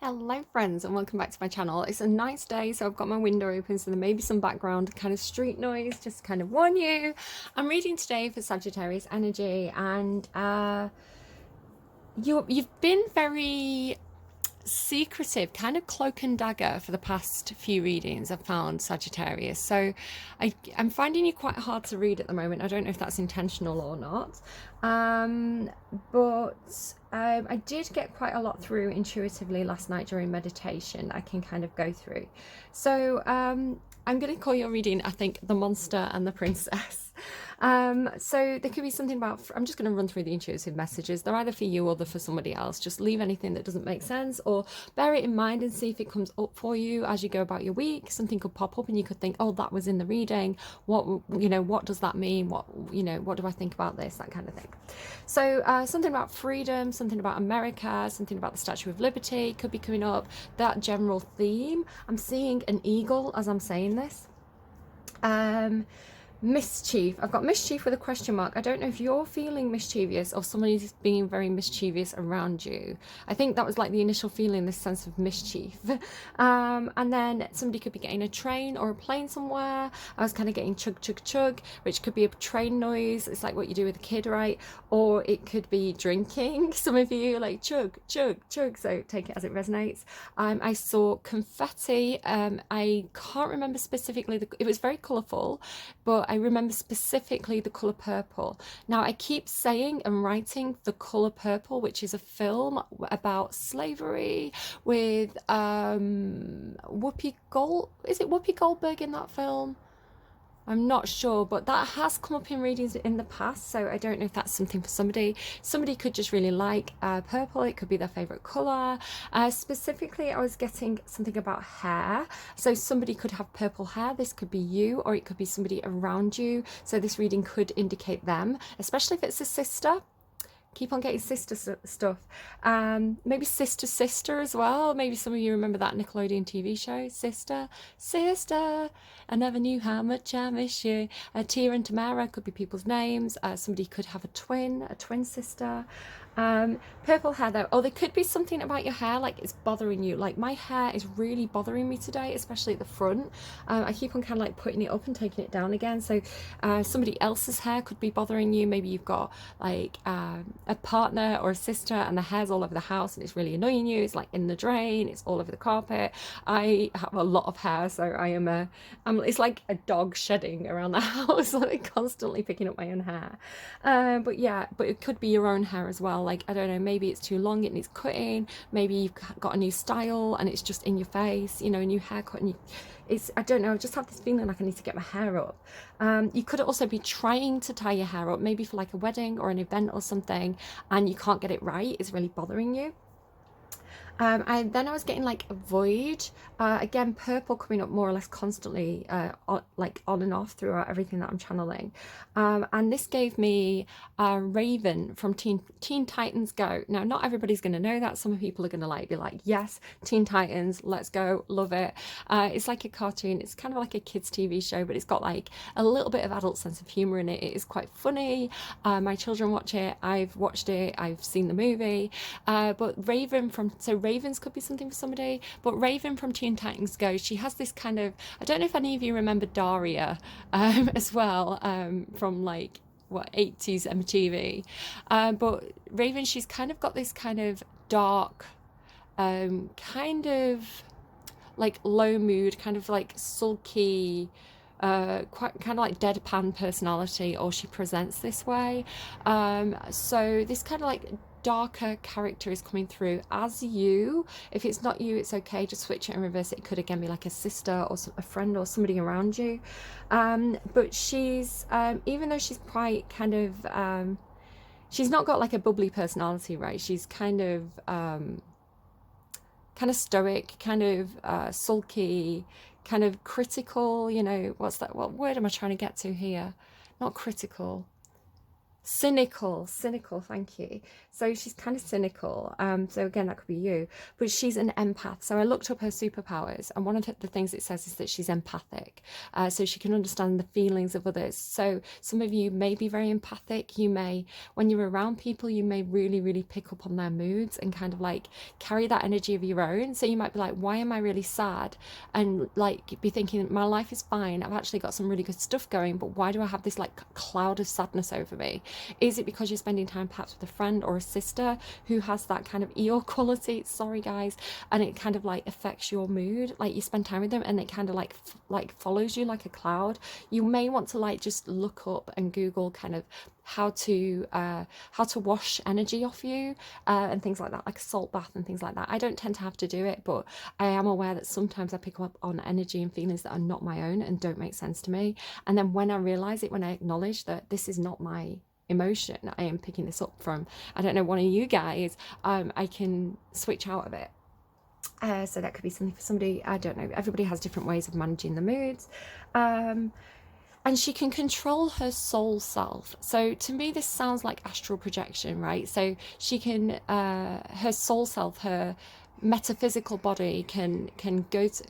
Hello friends and welcome back to my channel. It's a nice day, so I've got my window open, so there may be some background kind of street noise, just to kind of warn you. I'm reading today for Sagittarius energy, and you've been very secretive, kind of cloak and dagger for the past few readings I've found, Sagittarius. So I'm finding you quite hard to read at the moment. I don't know if that's intentional or not. But I did get quite a lot through intuitively last night during meditation. I can kind of go through. So I'm going to call your reading, I think, The Monster and the Princess. So there could be something about, I'm just going to run through the intuitive messages. They're either for you or they're for somebody else. Just leave anything that doesn't make sense or bear it in mind and see if it comes up for you as you go about your week. Something could pop up and you could think, oh, that was in the reading. What does that mean? What do I think about this? That kind of thing. So something about freedom, something about America, something about the Statue of Liberty could be coming up. That general theme. I'm seeing an eagle as I'm saying this. Mischief. I've got mischief with a question mark. I don't know if you're feeling mischievous or somebody's being very mischievous around you. I think that was like the initial feeling, this sense of mischief. And then somebody could be getting a train or a plane somewhere. I was kind of getting chug, chug, chug, which could be a train noise. It's like what you do with a kid, right? Or it could be drinking. Some of you like chug, chug, chug. So take it as it resonates. I saw confetti. I can't remember specifically. It was very colourful, but I remember specifically the colour purple. Now I keep saying and writing The Colour Purple, which is a film about slavery with is it Whoopi Goldberg in that film? I'm not sure, but that has come up in readings in the past, so I don't know if that's something for somebody. Somebody could just really like purple. It could be their favourite colour. Specifically, I was getting something about hair. So somebody could have purple hair. This could be you, or it could be somebody around you. So this reading could indicate them, especially if it's a sister. Keep on getting sister stuff. Maybe sister as well. Maybe some of you remember that Nickelodeon TV show, Sister. I never knew how much I miss you. Tia and Tamara could be people's names. Somebody could have a twin sister. Purple hair though. Oh, there could be something about your hair, like it's bothering you. Like my hair is really bothering me today, especially at the front. I keep on kind of like putting it up and taking it down again. So somebody else's hair could be bothering you. Maybe you've got like a partner or a sister and the hair's all over the house and it's really annoying you. It's like in the drain, it's all over the carpet. I have a lot of hair, so it's like a dog shedding around the house, like constantly picking up my own hair. But it could be your own hair as well. Like, I don't know, maybe it's too long, it needs cutting. Maybe you've got a new style and it's just in your face, a new haircut, and I don't know, I just have this feeling like I need to get my hair up. You could also be trying to tie your hair up, maybe for like a wedding or an event or something, and you can't get it right. It's really bothering you. Then I was getting like a void. Again, purple coming up more or less constantly, like on and off throughout everything that I'm channeling. And this gave me Raven from Teen Titans Go. Now, not everybody's going to know that. Some people are going to be like, yes, Teen Titans, let's go, love it. It's like a cartoon. It's kind of like a kids' TV show, but it's got like a little bit of adult sense of humour in it. It is quite funny. My children watch it. I've watched it. I've seen the movie. But Ravens could be something for somebody, but Raven from Teen Titans Go, she has this kind of, I don't know if any of you remember Daria as well, from like, 80s MTV. But Raven, she's kind of got this kind of dark, kind of like low mood, kind of like sulky, quite kind of like deadpan personality, or she presents this way. So this kind of like darker character is coming through as you. If it's not you, it's okay, just switch it and reverse it. It could again be like a sister or a friend or somebody around you. But she's even though she's quite kind of she's not got like a bubbly personality, right? She's kind of stoic, kind of sulky, kind of critical, what word am I trying to get to here? Not critical, Cynical, thank you. So she's kind of cynical. So again, that could be you, but she's an empath. So I looked up her superpowers, and one of the things it says is that she's empathic. So she can understand the feelings of others. So some of you may be very empathic. You may, when you're around people, you may really, really pick up on their moods and kind of like carry that energy of your own. So you might be like, why am I really sad? And like be thinking, my life is fine. I've actually got some really good stuff going, but why do I have this like cloud of sadness over me? Is it because you're spending time perhaps with a friend or a sister who has that kind of Eeyore quality? Sorry guys. And it kind of like affects your mood. Like you spend time with them and it kind of like follows you like a cloud. You may want to like just look up and Google kind of how to wash energy off you and things like that, like a salt bath and things like that. I don't tend to have to do it, but I am aware that sometimes I pick up on energy and feelings that are not my own and don't make sense to me. And then when I realize it, when I acknowledge that this is not my emotion, I am picking this up from, I don't know, one of you guys, I can switch out of it. So that could be something for somebody, I don't know, everybody has different ways of managing the moods. And she can control her soul self. So to me, this sounds like astral projection, right? So she can, her soul self, her metaphysical body can go to,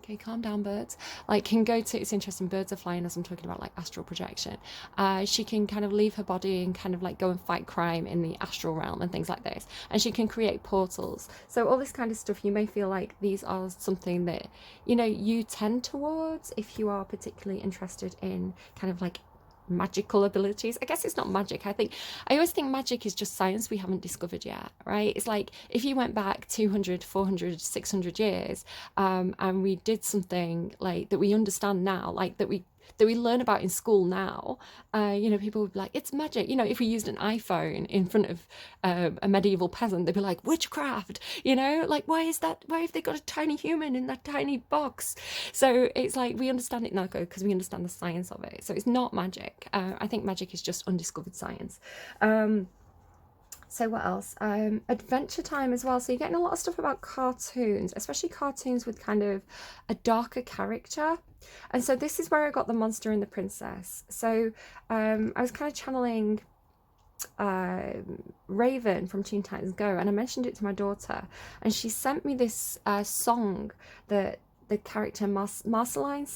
okay, calm down, birds. Like can go to, it's interesting, birds are flying as I'm talking about like astral projection. She can kind of leave her body and kind of like go and fight crime in the astral realm and things like this. And she can create portals. So all this kind of stuff, you may feel like these are something that, you know, you tend towards if you are particularly interested in kind of like magical abilities. I guess it's not magic. I always think magic is just science we haven't discovered yet, right? It's like if you went back 200, 400, 600 years and we did something like that we understand now, like that we learn about in school now, you know, people would be like, it's magic. You know, if we used an iPhone in front of a medieval peasant, they'd be like, witchcraft, you know, like, why have they got a tiny human in that tiny box? So it's like, we understand it now because we understand the science of it. So it's not magic. I think magic is just undiscovered science. So what else? Adventure time as well. So you're getting a lot of stuff about cartoons, especially cartoons with kind of a darker character. And so this is where I got the monster and the princess. So I was kind of channeling Raven from Teen Titans Go, and I mentioned it to my daughter, and she sent me this song that the character Marceline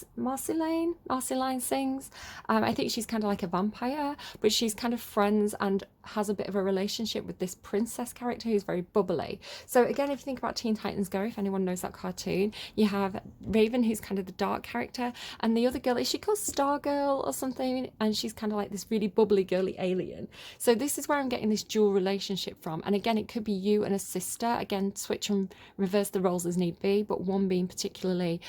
sings. I think she's kind of like a vampire, but she's kind of friends and has a bit of a relationship with this princess character who's very bubbly. So again, if you think about Teen Titans Go, if anyone knows that cartoon, you have Raven, who's kind of the dark character, and the other girl, is she called Stargirl or something? And she's kind of like this really bubbly girly alien. So this is where I'm getting this dual relationship from. And again, it could be you and a sister. Again, switch and reverse the roles as need be, but one being particularly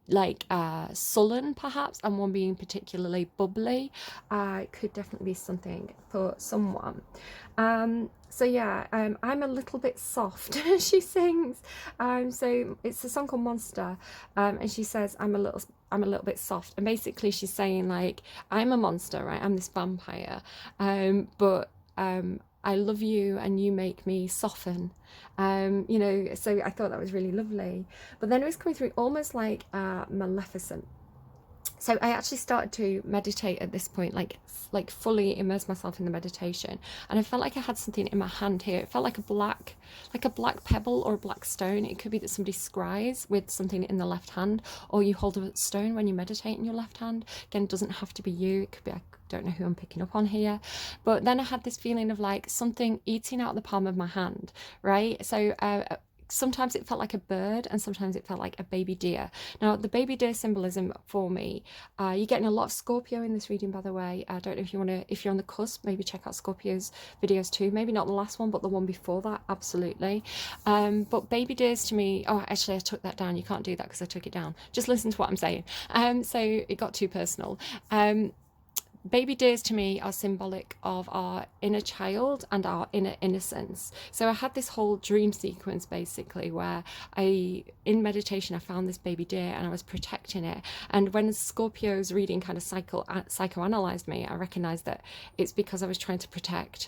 like sullen perhaps, and one being particularly bubbly. Could definitely be something for someone. So yeah, I'm a little bit soft, she sings. So it's a song called Monster, and she says I'm a little bit soft, and basically she's saying like, I'm a monster, right? I'm this vampire, but I love you and you make me soften. You know, so I thought that was really lovely. But then it was coming through almost like Maleficent. So I actually started to meditate at this point, like fully immerse myself in the meditation, and I felt like I had something in my hand here. It felt like a black pebble or a black stone. It could be that somebody scries with something in the left hand, or you hold a stone when you meditate in your left hand. Again, it doesn't have to be you. It could be, I don't know who I'm picking up on here, but then I had this feeling of like something eating out the palm of my hand, right? So sometimes it felt like a bird and sometimes it felt like a baby deer. Now the baby deer symbolism for me, you're getting a lot of Scorpio in this reading, by the way. I don't know if you want to, if you're on the cusp, maybe check out Scorpio's videos too. Maybe not the last one, but the one before that, absolutely. But baby deers to me, oh actually I took that down. You can't do that because I took it down. Just listen to what I'm saying. So it got too personal. Baby deers to me are symbolic of our inner child and our inner innocence. So I had this whole dream sequence basically where in meditation I found this baby deer and I was protecting it. And when Scorpio's reading kind of psychoanalyzed me, I recognized that it's because I was trying to protect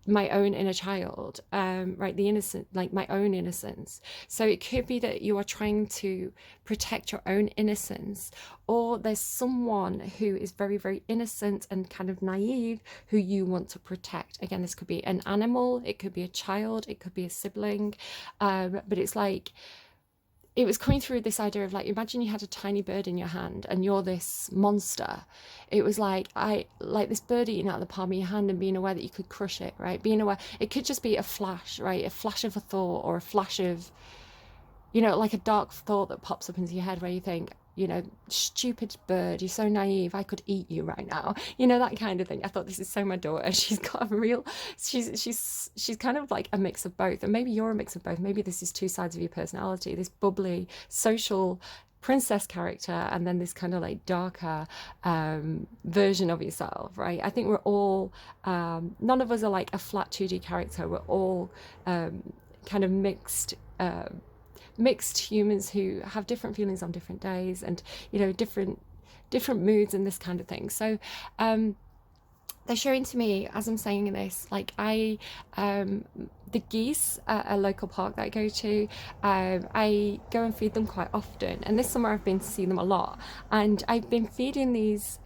my own inner child, right? The innocent, like my own innocence. So it could be that you are trying to protect your own innocence, or there's someone who is very, very innocent and kind of naive who you want to protect. Again, this could be an animal, it could be a child, it could be a sibling, but it's like, it was coming through this idea of like, imagine you had a tiny bird in your hand and you're this monster. It was like, like this bird eating out of the palm of your hand and being aware that you could crush it, right? Being aware, it could just be a flash, right? A flash of a thought, or a flash of, you know, like a dark thought that pops up into your head where you think, you know, stupid bird, you're so naive, I could eat you right now, you know, that kind of thing. I thought, this is so my daughter. She's got a real, she's kind of like a mix of both, and maybe you're a mix of both. Maybe this is two sides of your personality, this bubbly social princess character, and then this kind of like darker version of yourself, right? I think we're all, none of us are like a flat 2D character. We're all kind of mixed humans who have different feelings on different days, and, you know, different moods and this kind of thing. So they're showing to me, as I'm saying this, like the geese at a local park that I go to, I go and feed them quite often, and this summer I've been to see them a lot, and I've been feeding these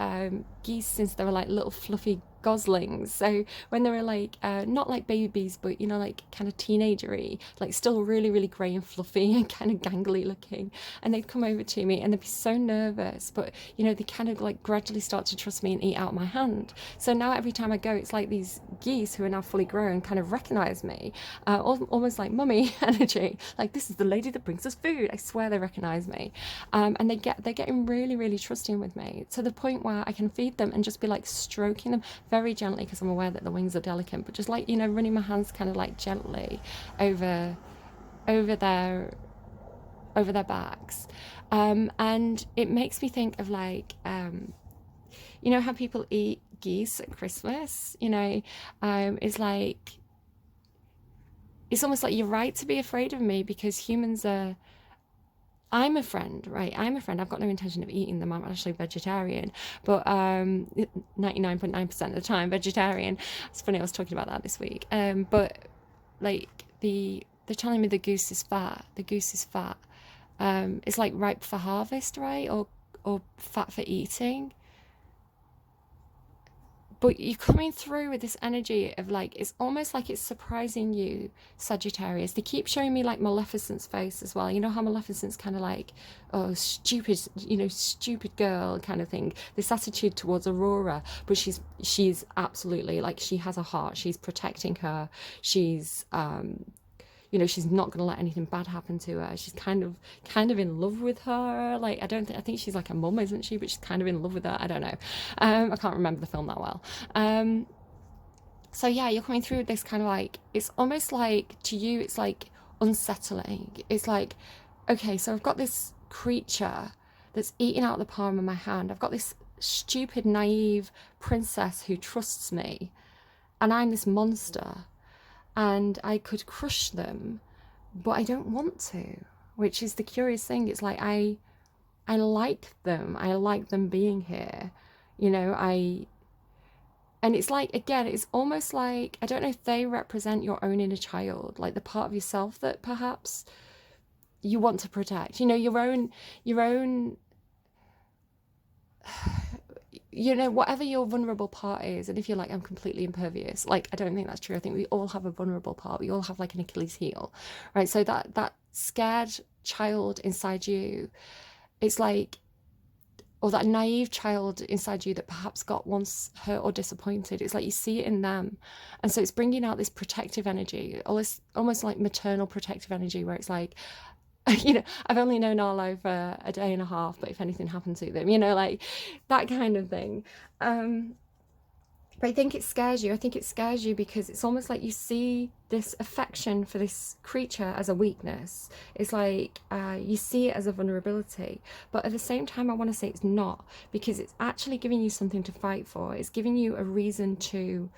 geese since they were like little fluffy goslings. So when they were like not like babies, but, you know, like kind of teenagery, like still really, really grey and fluffy and kind of gangly looking, and they'd come over to me and they'd be so nervous, but, you know, they kind of like gradually start to trust me and eat out my hand. So now every time I go, it's like these geese who are now fully grown kind of recognize me, almost like mummy energy, like, this is the lady that brings us food. I swear they recognize me, and they're getting really, really trusting with me, to the point where I can feed them and just be like stroking them very gently, because I'm aware that the wings are delicate, but just like, you know, running my hands kind of like gently over their backs, and it makes me think of like, you know how people eat geese at Christmas, you know, it's like, it's almost like you're right to be afraid of me, because humans are, I'm a friend, right? I'm a friend. I've got no intention of eating them. I'm actually vegetarian, but 99.9% of the time vegetarian. It's funny, I was talking about that this week. But like they're telling me the goose is fat. The goose is fat. It's like ripe for harvest, right? Or fat for eating. But you're coming through with this energy of like, it's almost like it's surprising you, Sagittarius. They keep showing me like Maleficent's face as well. You know how Maleficent's kind of like, oh, stupid, you know, stupid girl kind of thing. This attitude towards Aurora, but she's absolutely like, she has a heart. She's protecting her. She's, you know, she's not going to let anything bad happen to her. She's kind of in love with her. Like, I think she's like a mum, isn't she? But she's kind of in love with her. I don't know. I can't remember the film that well. So yeah, you're coming through with this kind of like, it's almost like, to you, it's like unsettling. It's like, okay, so I've got this creature that's eating out the palm of my hand. I've got this stupid, naive princess who trusts me, and I'm this monster. And I could crush them, but I don't want to, which is the curious thing. It's like, I like them. I like them being here, you know, and it's like, again, it's almost like, I don't know if they represent your own inner child, like the part of yourself that perhaps you want to protect, you know, your own, you know, whatever your vulnerable part is. And if you're like, I'm completely impervious, like, I don't think that's true. I think we all have a vulnerable part. We all have like an Achilles heel, right? So that scared child inside you, it's like, or that naive child inside you that perhaps got once hurt or disappointed, it's like you see it in them. And so it's bringing out this protective energy, almost like maternal protective energy, where it's like, you know, I've only known Arlo for a day and a half, but if anything happened to them, you know, like that kind of thing. But I think it scares you. I think it scares you because it's almost like you see this affection for this creature as a weakness. It's like you see it as a vulnerability. But at the same time, I want to say it's not, because it's actually giving you something to fight for. It's giving you a reason to...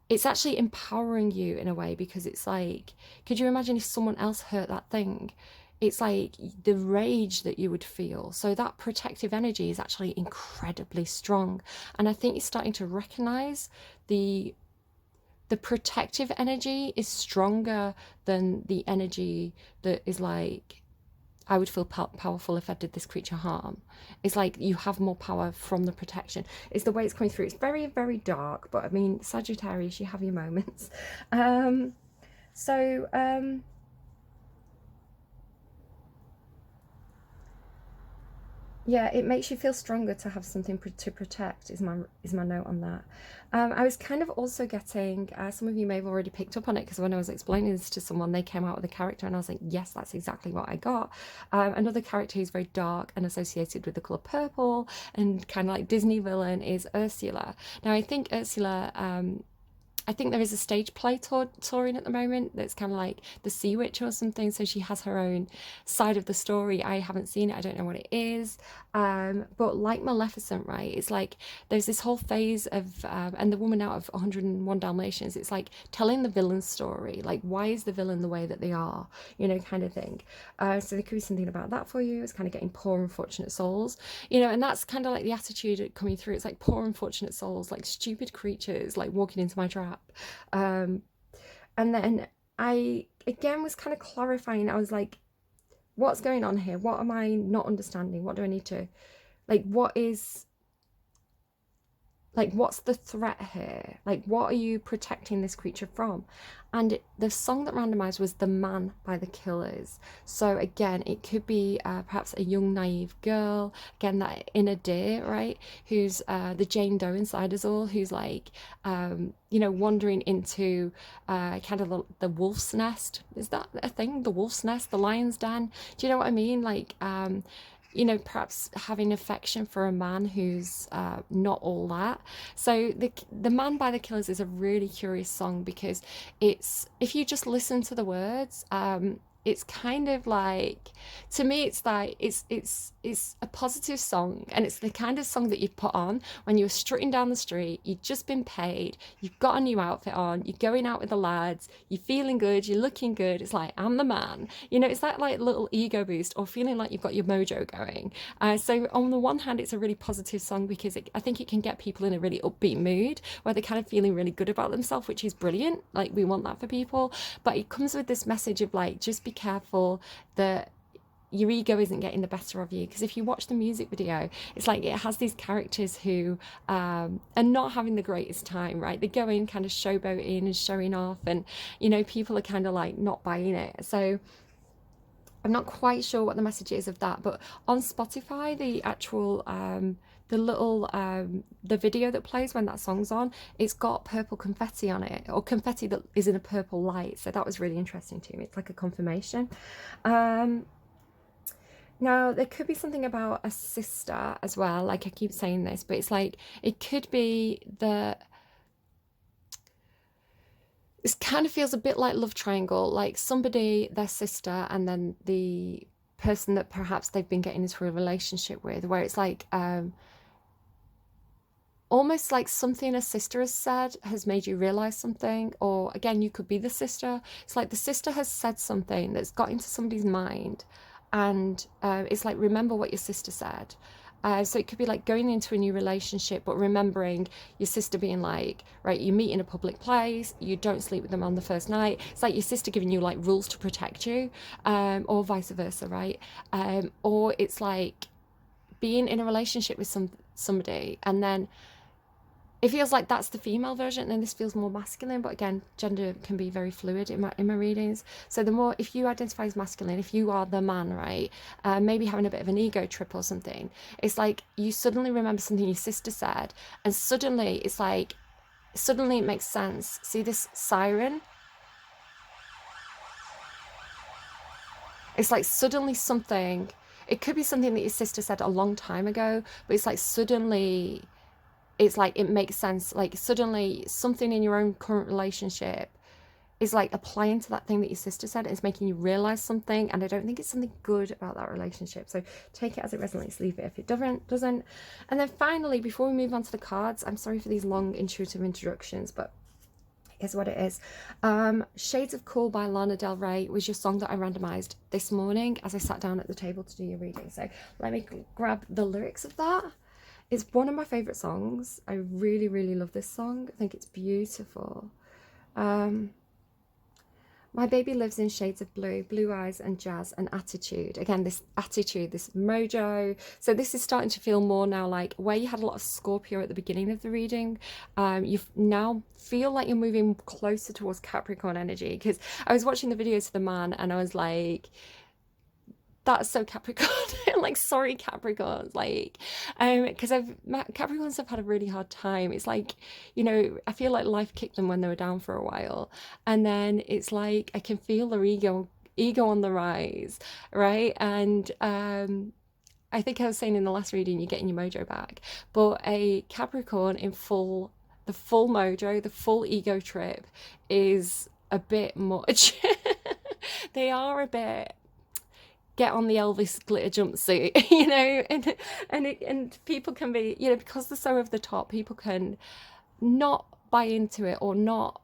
It's actually empowering you in a way, because it's like, could you imagine if someone else hurt that thing? It's like the rage that you would feel. So that protective energy is actually incredibly strong. And I think you're starting to recognize the the protective energy is stronger than the energy that is like, I would feel powerful if I did this creature harm. It's like you have more power from the protection. It's the way it's coming through. It's very, very dark, but I mean, Sagittarius, you have your moments. So yeah, it makes you feel stronger to have something to protect is my note on that. I was kind of also getting, some of you may have already picked up on it, because when I was explaining this to someone, they came out with a character and I was like, yes, that's exactly what I got. Another character who's very dark and associated with the colour purple and kind of like Disney villain is Ursula. Now, I think Ursula, I think there is a stage play touring at the moment that's kind of like the Sea Witch or something. So she has her own side of the story. I haven't seen it. I don't know what it is. But like Maleficent, right? It's like there's this whole phase of, and the woman out of 101 Dalmatians, it's like telling the villain's story. Like, why is the villain the way that they are? You know, kind of thing. So there could be something about that for you. It's kind of getting poor, unfortunate souls. You know, and that's kind of like the attitude coming through. It's like poor, unfortunate souls, like stupid creatures, like walking into my trap. And then I again was kind of clarifying. I was like, what's going on here? What am I not understanding? What do I need to, like, what's the threat here? Like, what are you protecting this creature from? And the song that randomized was The Man by the Killers. So again, it could be perhaps a young naive girl, again, that inner deer, right, who's the Jane Doe inside us all, who's like you know, wandering into kind of the wolf's nest. Is that a thing? The wolf's nest, the lion's den? Do you know what I mean? Like you know, perhaps having affection for a man who's not all that. So the Man by the Killers is a really curious song, because it's, if you just listen to the words, it's kind of like, to me, it's like it's a positive song, and it's the kind of song that you put on when you're strutting down the street, you've just been paid, you've got a new outfit on, you're going out with the lads, you're feeling good, you're looking good, it's like, I'm the man, you know. It's that like little ego boost, or feeling like you've got your mojo going. So on the one hand, it's a really positive song, because I think it can get people in a really upbeat mood where they're kind of feeling really good about themselves, which is brilliant. Like, we want that for people. But it comes with this message of like, just be careful that your ego isn't getting the better of you. Because if you watch the music video, it's like it has these characters who are not having the greatest time, right? They go in kind of showboating and showing off, and you know, people are kind of like not buying it. So I'm not quite sure what the message is of that. But on Spotify, the actual the video that plays when that song's on, it's got purple confetti on it, or confetti that is in a purple light. So that was really interesting to me. It's like a confirmation. Now, there could be something about a sister as well. Like, I keep saying this, but it's like, it could be that it kind of feels a bit like love triangle, like somebody, their sister, and then the person that perhaps they've been getting into a relationship with, where it's like almost like something a sister has said has made you realize something. Or again, you could be the sister. It's like the sister has said something that's got into somebody's mind, and it's like, remember what your sister said. So it could be like going into a new relationship, but remembering your sister being like, right, you meet in a public place, you don't sleep with them on the first night. It's like your sister giving you like rules to protect you, or vice versa, right? Or it's like being in a relationship with somebody, and then it feels like that's the female version, and then this feels more masculine. But again, gender can be very fluid in my readings. So the more, if you identify as masculine, if you are the man, right, maybe having a bit of an ego trip or something, it's like you suddenly remember something your sister said, and suddenly it's like, suddenly it makes sense. See this siren? It's like suddenly something, it could be something that your sister said a long time ago, but it's like suddenly, it's like it makes sense. Like suddenly something in your own current relationship is like applying to that thing that your sister said. It's making you realize something, and I don't think it's something good about that relationship. So take it as it resonates, leave it if it doesn't. And then finally, before we move on to the cards, I'm sorry for these long intuitive introductions, but here's what it is. Shades of Cool by Lana Del Rey was your song that I randomized this morning as I sat down at the table to do your reading. So let me grab the lyrics of that. It's one of my favorite songs. I really, really love this song. I think it's beautiful. Um, My baby lives in shades of blue, blue eyes and jazz and attitude. Again, this attitude, this mojo. So this is starting to feel more now like where you had a lot of Scorpio at the beginning of the reading. You now feel like you're moving closer towards Capricorn energy, because I was watching the videos of the man and I was like, that's so Capricorn. Like, sorry, Capricorns. Like, because Capricorns have had a really hard time. It's like, you know, I feel like life kicked them when they were down for a while, and then it's like I can feel their ego on the rise, right? And I think I was saying in the last reading, you're getting your mojo back, but a Capricorn in the full mojo, the full ego trip is a bit much. They are a bit get on the Elvis glitter jumpsuit, you know, and people can be, you know, because they're so over the top, people can not buy into it or not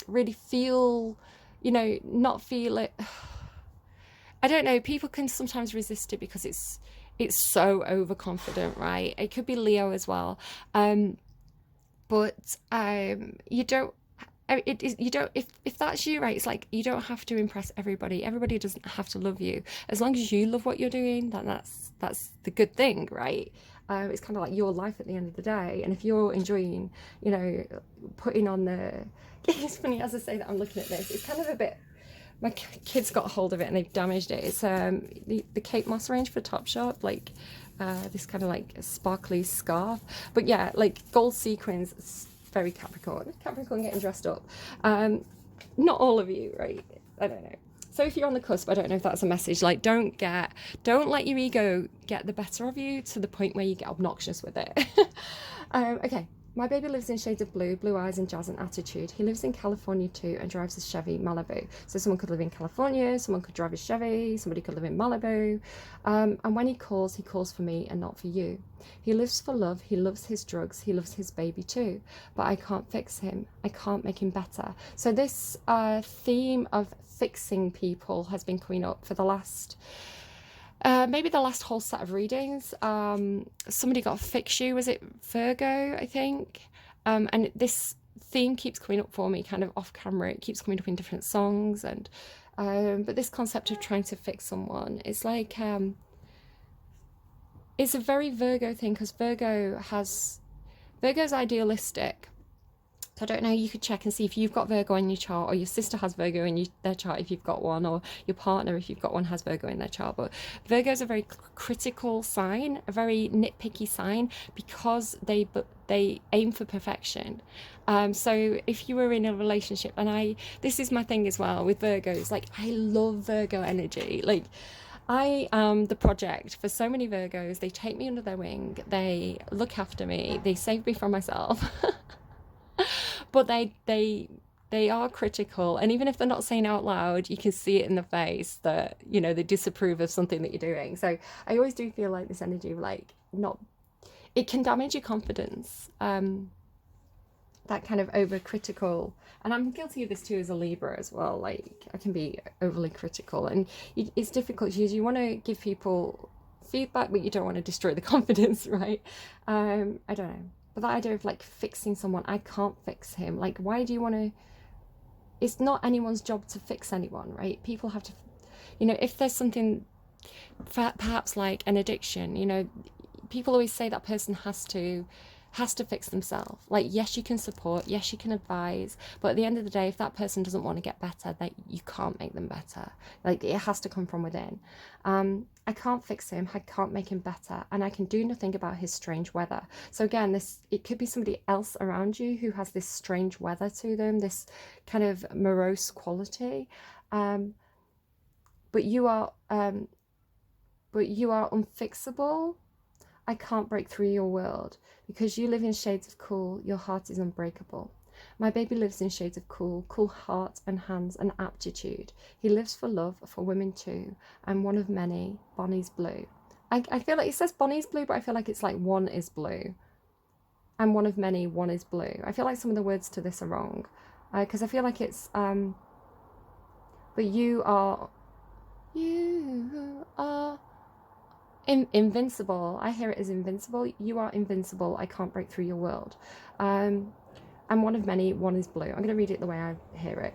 really feel, you know, not feel it. I don't know. People can sometimes resist it because it's so overconfident, right? It could be Leo as well, but you don't. It is, you don't, if that's you, right, it's like you don't have to impress everybody doesn't have to love you. As long as you love what you're doing, that's the good thing, right? It's kind of like your life at the end of the day, and if you're enjoying, you know, putting on the it's funny as I say that I'm looking at this, it's kind of a bit, my kids got a hold of it and they've damaged it. It's the Kate Moss range for Topshop, like this kind of like sparkly scarf, but yeah, like gold sequins, very Capricorn getting dressed up. Not all of you, right? I don't know. So if you're on the cusp, I don't know if that's a message, like don't let your ego get the better of you to the point where you get obnoxious with it. Okay. My baby lives in shades of blue, blue eyes and jazz and attitude. He lives in California too and drives a Chevy Malibu. So someone could live in California, someone could drive a Chevy, somebody could live in Malibu. And when he calls for me and not for you. He lives for love, he loves his drugs, he loves his baby too. But I can't fix him, I can't make him better. So this theme of fixing people has been coming up for the last... maybe the last whole set of readings. Somebody got fix you, was it Virgo, I think? And this theme keeps coming up for me kind of off camera. It keeps coming up in different songs, and but this concept of trying to fix someone, it's like it's a very Virgo thing, because Virgo's idealistic. So I don't know, you could check and see if you've got Virgo in your chart, or your sister has Virgo in their chart if you've got one, or your partner, if you've got one, has Virgo in their chart. But Virgo's a very critical sign, a very nitpicky sign, because they aim for perfection. So if you were in a relationship, and this is my thing as well with Virgos, like I love Virgo energy. Like I am the project for so many Virgos. They take me under their wing, they look after me, they save me from myself. But they are critical, and even if they're not saying out loud, you can see it in the face that, you know, they disapprove of something that you're doing. So I always do feel like this energy of like not, it can damage your confidence, that kind of over critical. And I'm guilty of this too as a Libra as well. Like I can be overly critical, and it's difficult because you want to give people feedback, but you don't want to destroy the confidence, right? I don't know. But that idea of like fixing someone, I can't fix him. Like, why do you want to? It's not anyone's job to fix anyone, right? People have to, you know, if there's something, perhaps like an addiction, you know, people always say that person has to fix themselves. Like, yes, you can support, yes, you can advise, but at the end of the day, if that person doesn't want to get better, that you can't make them better. Like, it has to come from within. I can't fix him, I can't make him better, and I can do nothing about his strange weather. So again, it could be somebody else around you who has this strange weather to them, this kind of morose quality. But you are unfixable. I can't break through your world, because you live in shades of cool, your heart is unbreakable. My baby lives in shades of cool, cool heart and hands and aptitude. He lives for love, for women too. I'm one of many, Bonnie's blue. I feel like it says Bonnie's blue, but I feel like it's like one is blue. I'm one of many, one is blue. I feel like some of the words to this are wrong, because I feel like it's, but you are invincible. I hear it as invincible. You are invincible. I can't break through your world. I'm one of many, one is blue. I'm going to read it the way I hear it.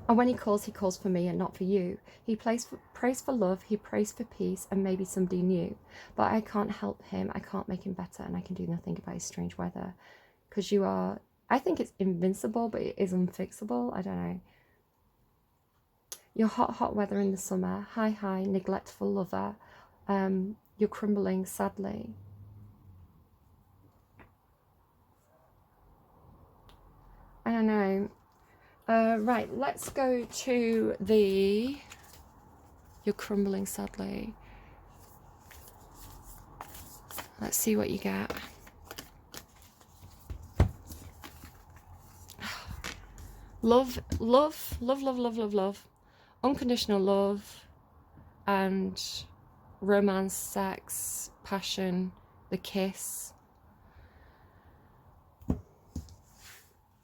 And when he calls for me and not for you. He prays for love, he prays for peace and maybe somebody new. But I can't help him, I can't make him better, and I can do nothing about his strange weather. Because you are, I think it's invincible, but it is unfixable. I don't know. Your hot, hot weather in the summer. Hi, hi, neglectful lover. You're crumbling sadly. I don't know. Right, let's go to the... You're crumbling sadly. Let's see what you get. Love, love, love, love, love, love, love. Unconditional love and romance, sex, passion, the kiss.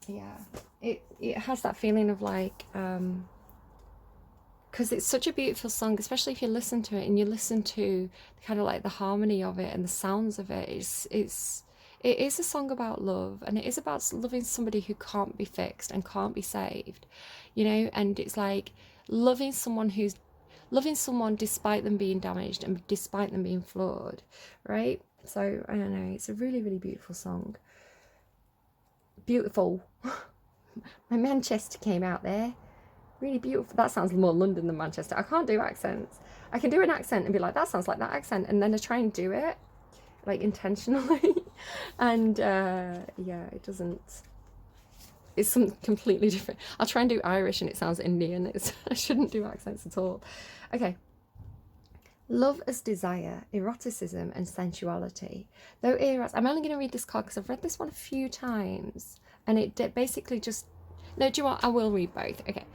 Yeah, it has that feeling of like, because it's such a beautiful song, especially if you listen to it and you listen to kind of like the harmony of it and the sounds of it. It is a song about love, and it is about loving somebody who can't be fixed and can't be saved, you know. And it's like loving someone despite them being damaged and despite them being flawed, right? So I don't know, it's a really, really beautiful song. Beautiful. My Manchester came out there. Really beautiful. That sounds more London than Manchester. I can't do accents. I can do an accent and be like, that sounds like that accent, and then I try and do it like intentionally and yeah, it doesn't. It's something completely different. I'll try and do Irish and it sounds Indian. I shouldn't do accents at all. Okay. Love as desire, eroticism and sensuality. Though Eros, I'm only going to read this card because I've read this one a few times and it basically just, no, do you know what? I will read both. Okay.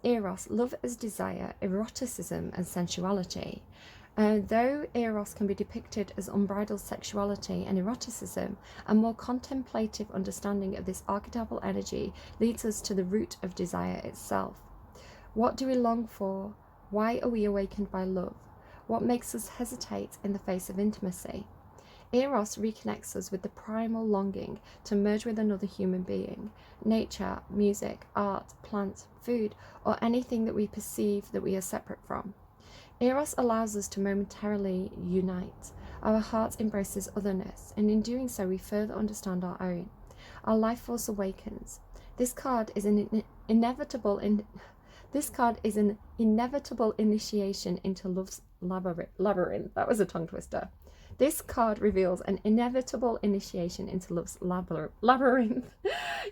Eros, love as desire, eroticism and sensuality. Though Eros can be depicted as unbridled sexuality and eroticism, a more contemplative understanding of this archetypal energy leads us to the root of desire itself. What do we long for? Why are we awakened by love? What makes us hesitate in the face of intimacy? Eros reconnects us with the primal longing to merge with another human being, nature, music, art, plant, food, or anything that we perceive that we are separate from. Eros allows us to momentarily unite. Our heart embraces otherness, and in doing so we further understand our own. Our life force awakens. This card is an inevitable initiation into love's labyrinth. That was a tongue twister. This card reveals an inevitable initiation into love's labyrinth.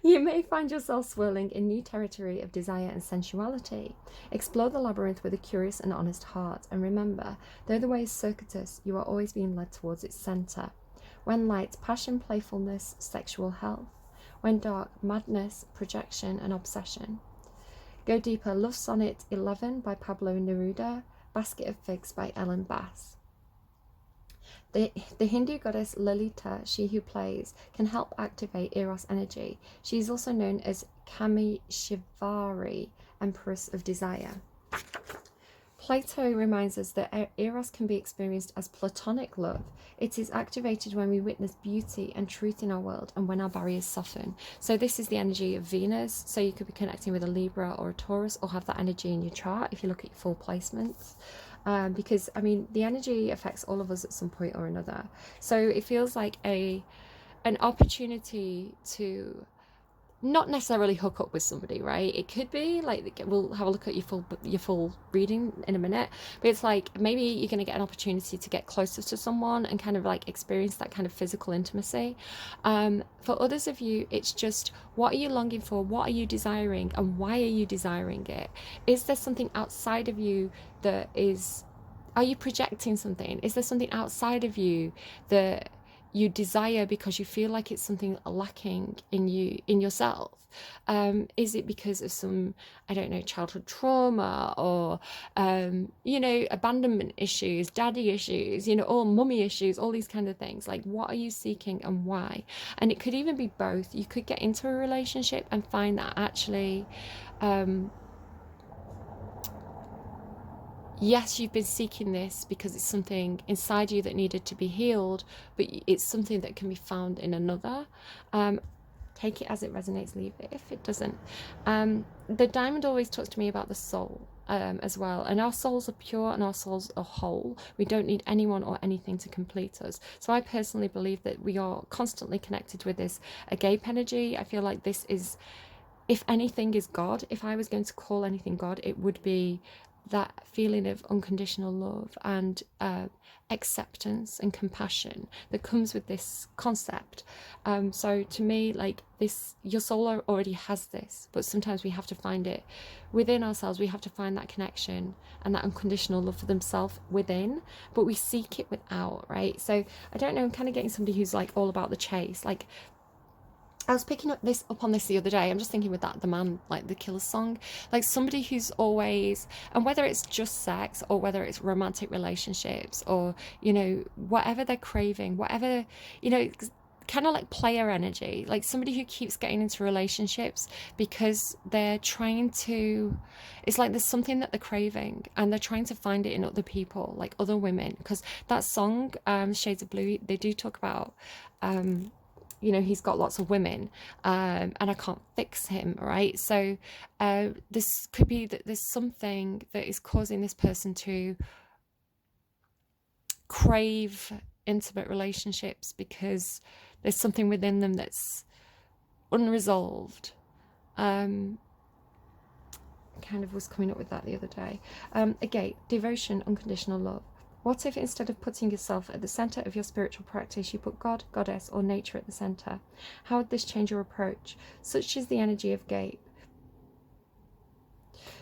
You may find yourself swirling in new territory of desire and sensuality. Explore the labyrinth with a curious and honest heart, and remember, though the way is circuitous, you are always being led towards its centre. When light, passion, playfulness, sexual health. When dark, madness, projection, and obsession. Go deeper. Love Sonnet 11 by Pablo Neruda. Basket of Figs by Ellen Bass. The Hindu goddess Lalita, she who plays, can help activate Eros energy. She is also known as Kami-Shivari, Empress of Desire. Plato reminds us that Eros can be experienced as platonic love. It is activated when we witness beauty and truth in our world and when our barriers soften. So this is the energy of Venus. So you could be connecting with a Libra or a Taurus, or have that energy in your chart if you look at your full placements. Because, I mean, the energy affects all of us at some point or another. So it feels like an opportunity to not necessarily hook up with somebody, right? It could be like, we'll have a look at your full reading in a minute, but it's like maybe you're going to get an opportunity to get closer to someone and kind of like experience that kind of physical intimacy. For others of you, it's just, what are you longing for? What are you desiring, and why are you desiring it? Is there something outside of you that is, are you projecting something? Is there something outside of you that you desire because you feel like it's something lacking in yourself? Is it because of some, I don't know, childhood trauma, or you know, abandonment issues, daddy issues, you know, or mummy issues, all these kind of things? Like, what are you seeking and why? And it could even be both. You could get into a relationship and find that actually yes, you've been seeking this because it's something inside you that needed to be healed, but it's something that can be found in another. Take it as it resonates, leave it if it doesn't. The diamond always talks to me about the soul as well, and our souls are pure and our souls are whole. We don't need anyone or anything to complete us. So I personally believe that we are constantly connected with this agape energy. I feel like this is, if anything is God, if I was going to call anything God, it would be that feeling of unconditional love and acceptance and compassion that comes with this concept. So to me, like this, your soul already has this, but sometimes we have to find it within ourselves. We have to find that connection and that unconditional love for themselves within, but we seek it without, right? So I don't know, I'm kind of getting somebody who's like all about the chase. Like, I was picking up on this the other day. I'm just thinking with that, the man, like the Killer song, like somebody who's always, and whether it's just sex or whether it's romantic relationships or, you know, whatever they're craving, whatever, you know, kind of like player energy, like somebody who keeps getting into relationships because they're trying to, it's like there's something that they're craving and they're trying to find it in other people, like other women. Because that song, Shades of Blue, they do talk about, you know, he's got lots of women, and I can't fix him, right? So this could be that there's something that is causing this person to crave intimate relationships because there's something within them that's unresolved. Kind of was coming up with that the other day. Again, devotion, unconditional love. What if instead of putting yourself at the center of your spiritual practice, you put God, Goddess, or nature at the center? How would this change your approach? Such is the energy of Gape.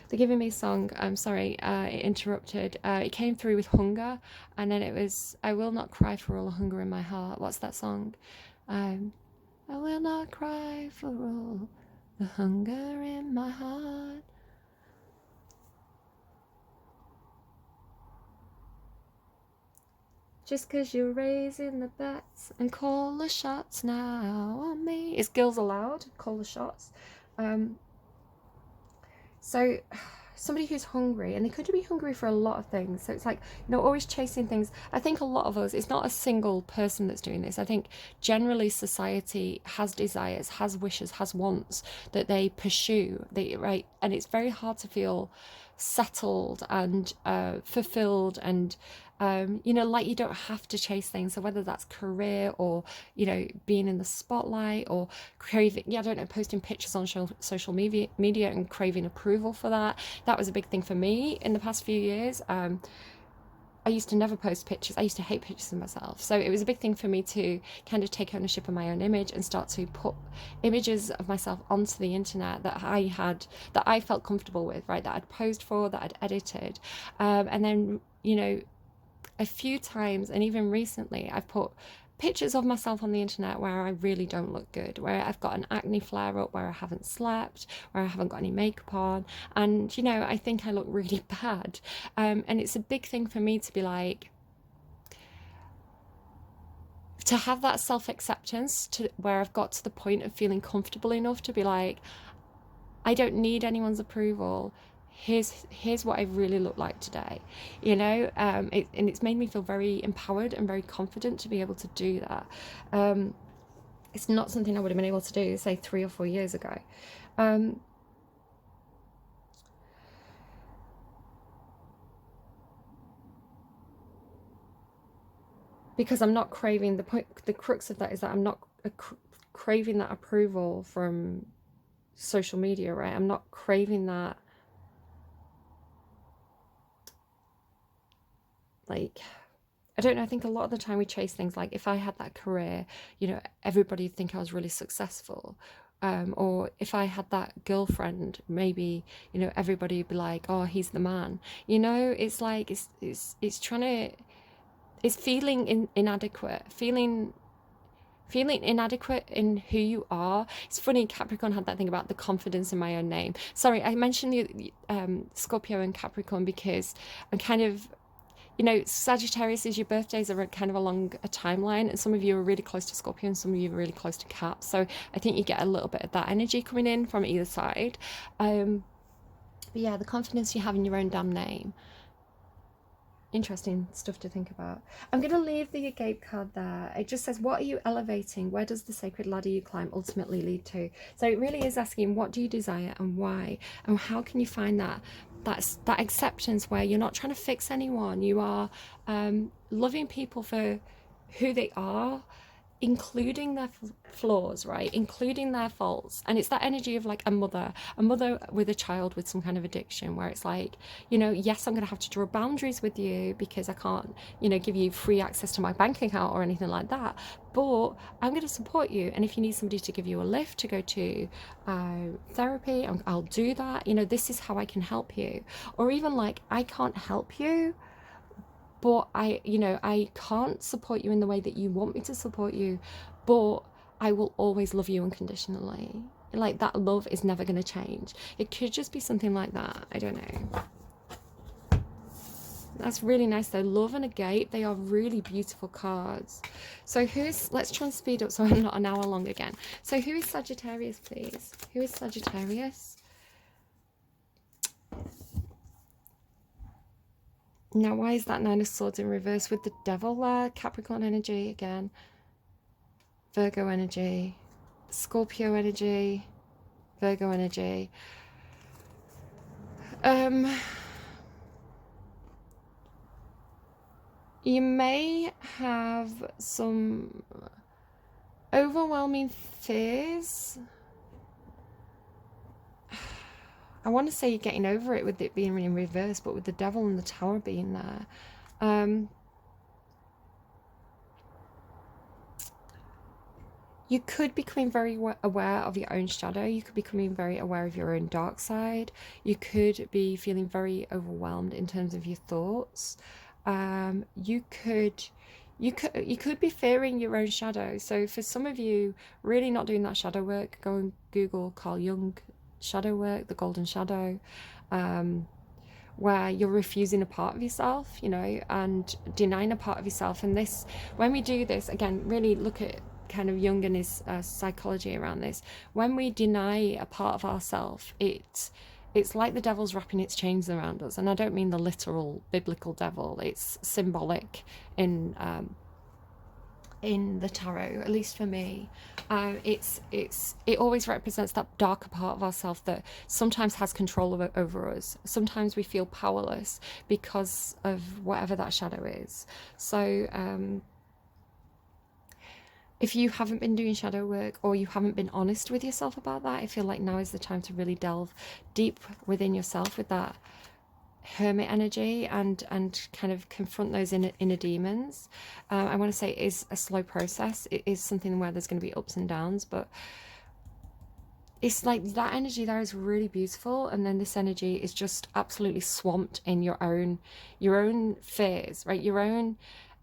They're giving me a song. I'm sorry, it interrupted. It came through with hunger, and then it was, I will not cry for all the hunger in my heart. What's that song? I will not cry for all the hunger in my heart. Just 'cause you're raising the bets and call the shots now on me. It's Girls Aloud, call the shots. So somebody who's hungry, and they could be hungry for a lot of things. So it's like, you know, always chasing things. I think a lot of us, it's not a single person that's doing this. I think generally society has desires, has wishes, has wants that they pursue, right? And it's very hard to feel settled and fulfilled and you know, like you don't have to chase things. So whether that's career or, you know, being in the spotlight or craving, yeah, I don't know, posting pictures on social media and craving approval for that. That was a big thing for me in the past few years. I used to never post pictures. I used to hate pictures of myself. So it was a big thing for me to kind of take ownership of my own image and start to put images of myself onto the internet that I felt comfortable with, right? That I'd posed for, that I'd edited. And then, you know, a few times, and even recently, I've put pictures of myself on the internet where I really don't look good, where I've got an acne flare up, where I haven't slept, where I haven't got any makeup on, and you know, I think I look really bad. And it's a big thing for me to be like, to have that self-acceptance to where I've got to the point of feeling comfortable enough to be like, I don't need anyone's approval. Here's what I really look like today, you know. And it's made me feel very empowered and very confident to be able to do that. It's not something I would have been able to do, say, 3 or 4 years ago. Because I'm not craving, the crux of that is that I'm not craving that approval from social media, right? I'm not craving that, like, I don't know, I think a lot of the time we chase things like, if I had that career, you know, everybody would think I was really successful. Or if I had that girlfriend, maybe, you know, everybody would be like, oh, he's the man. You know, it's like, it's trying to, it's feeling inadequate, feeling inadequate in who you are. It's funny, Capricorn had that thing about the confidence in my own name. Sorry, I mentioned the Scorpio and Capricorn because I'm kind of, you know, Sagittarius is your birthdays are kind of along a timeline, and some of you are really close to Scorpio and some of you are really close to Cap. So I think you get a little bit of that energy coming in from either side. But yeah, the confidence you have in your own damn name. Interesting stuff to think about. I'm going to leave the agape card there. It just says, what are you elevating? Where does the sacred ladder you climb ultimately lead to? So it really is asking, what do you desire and why? And how can you find that acceptance where you're not trying to fix anyone? You are loving people for who they are, including their flaws, right, including their faults. And it's that energy of like a mother with a child with some kind of addiction, where it's like, you know, yes, I'm gonna have to draw boundaries with you because I can't, you know, give you free access to my bank account or anything like that, but I'm gonna support you. And if you need somebody to give you a lift to go to therapy, I'll do that. You know, this is how I can help you. Or even like, I can't help you, but I can't support you in the way that you want me to support you, but I will always love you unconditionally. Like, that love is never going to change. It could just be something like that. I don't know. That's really nice though. Love and agape, they are really beautiful cards. So let's try and speed up so I'm not an hour long again. So who is Sagittarius, please? Who is Sagittarius? Now, why is that Nine of Swords in reverse with the Devil there? Capricorn energy again. Virgo energy. Scorpio energy. Virgo energy. You may have some overwhelming fears. I want to say you're getting over it with it being in reverse, but with the Devil and the Tower being there. You could become very aware of your own shadow. You could become very aware of your own dark side. You could be feeling very overwhelmed in terms of your thoughts. You could be fearing your own shadow. So for some of you, really not doing that shadow work, go and Google Carl Jung shadow work, the golden shadow, where you're refusing a part of yourself, you know, and denying a part of yourself. And this, when we do this, again, really look at kind of Jung and his psychology around this. When we deny a part of ourselves, it's like the devil's wrapping its chains around us. And I don't mean the literal biblical devil. It's symbolic in the tarot, at least for me. It always represents that darker part of ourselves that sometimes has control over us. Sometimes we feel powerless because of whatever that shadow is. So if you haven't been doing shadow work, or you haven't been honest with yourself about that, I feel like now is the time to really delve deep within yourself with that hermit energy and kind of confront those inner demons. I want to say it is a slow process. It is something where there's going to be ups and downs, but it's like that energy there is really beautiful, and then this energy is just absolutely swamped in your own fears, right? Your own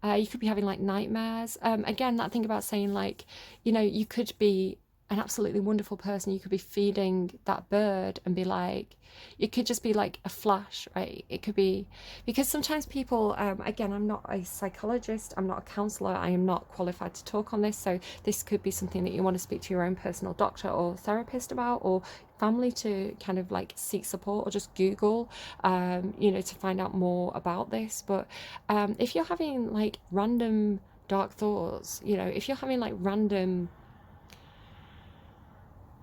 you could be having like nightmares. Again, that thing about saying, like, you know, you could be an absolutely wonderful person. You could be feeding that bird and be like, it could just be like a flash, right? It could be, because sometimes people, again, I'm not a psychologist, I'm not a counselor, I am not qualified to talk on this. So this could be something that you want to speak to your own personal doctor or therapist about, or family, to kind of like seek support, or just Google, you know, to find out more about this. But if you're having like random dark thoughts, you know, if you're having like random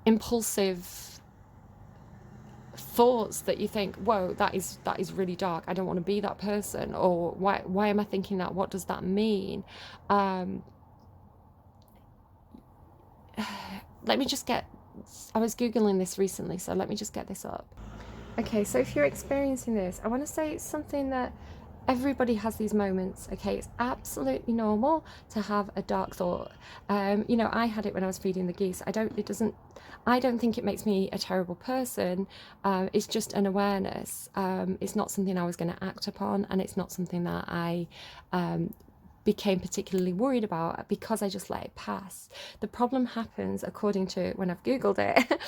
impulsive thoughts that you think, whoa, that is really dark, I don't want to be that person, or why am I thinking that, what does that mean? Let me just get, I was Googling this recently, so let me just get this up. Okay, so if you're experiencing this, I want to say it's something that everybody has these moments, okay? It's absolutely normal to have a dark thought. You know, I had it when I was feeding the geese. I don't think it makes me a terrible person. It's just an awareness. It's not something I was going to act upon, and it's not something that I became particularly worried about, because I just let it pass. The problem happens, according to when I've Googled it,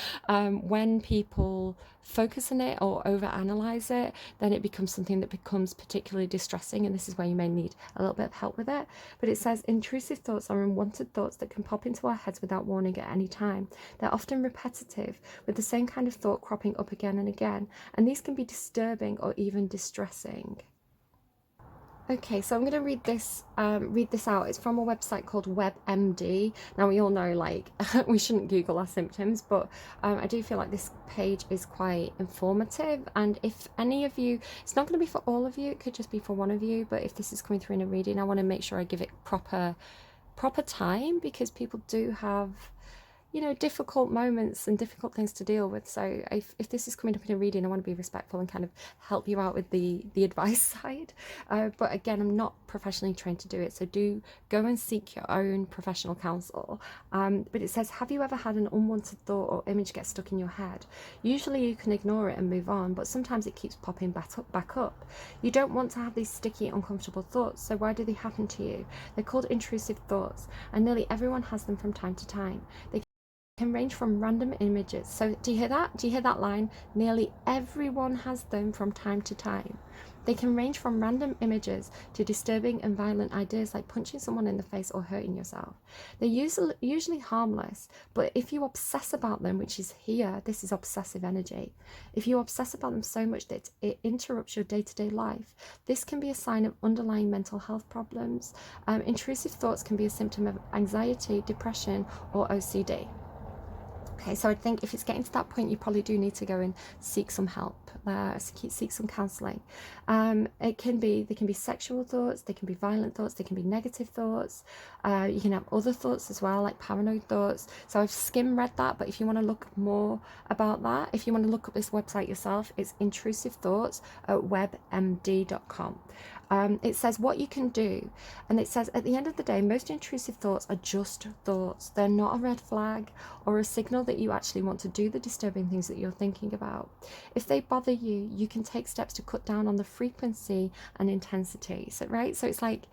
when people focus on it or overanalyze it, then it becomes something that becomes particularly distressing, and this is where you may need a little bit of help with it. But it says intrusive thoughts are unwanted thoughts that can pop into our heads without warning at any time. They're often repetitive, with the same kind of thought cropping up again and again, and these can be disturbing or even distressing. Okay, so I'm going to read this out. It's from a website called WebMD. Now we all know, like, we shouldn't Google our symptoms, but I do feel like this page is quite informative. And if any of you, it's not going to be for all of you, it could just be for one of you. But if this is coming through in a reading, I want to make sure I give it proper time, because people do have, you know, difficult moments and difficult things to deal with. So if this is coming up in a reading, I want to be respectful and kind of help you out with the advice side. But again, I'm not professionally trained to do it, so do go and seek your own professional counsel. But it says, have you ever had an unwanted thought or image get stuck in your head? Usually you can ignore it and move on, but sometimes it keeps popping back up. You don't want to have these sticky, uncomfortable thoughts, so why do they happen to you? They're called intrusive thoughts, and nearly everyone has them from time to time. They can range from random images. So do you hear that? Do you hear that line? Nearly everyone has them from time to time. They can range from random images to disturbing and violent ideas like punching someone in the face or hurting yourself. They're usually harmless, but if you obsess about them, which is here, this is obsessive energy. If you obsess about them so much that it interrupts your day-to-day life, this can be a sign of underlying mental health problems. Intrusive thoughts can be a symptom of anxiety, depression, or OCD. Okay, so I think if it's getting to that point, you probably do need to go and seek some help, seek some counselling. They can be sexual thoughts, they can be violent thoughts, they can be negative thoughts. You can have other thoughts as well, like paranoid thoughts. So I've skim read that, but if you want to look more about that, if you want to look up this website yourself, it's intrusive thoughts at webmd.com. It says what you can do, and it says at the end of the day, most intrusive thoughts are just thoughts. They're not a red flag or a signal that you actually want to do the disturbing things that you're thinking about. If they bother you, you can take steps to cut down on the frequency and intensity. So, right? So it's like,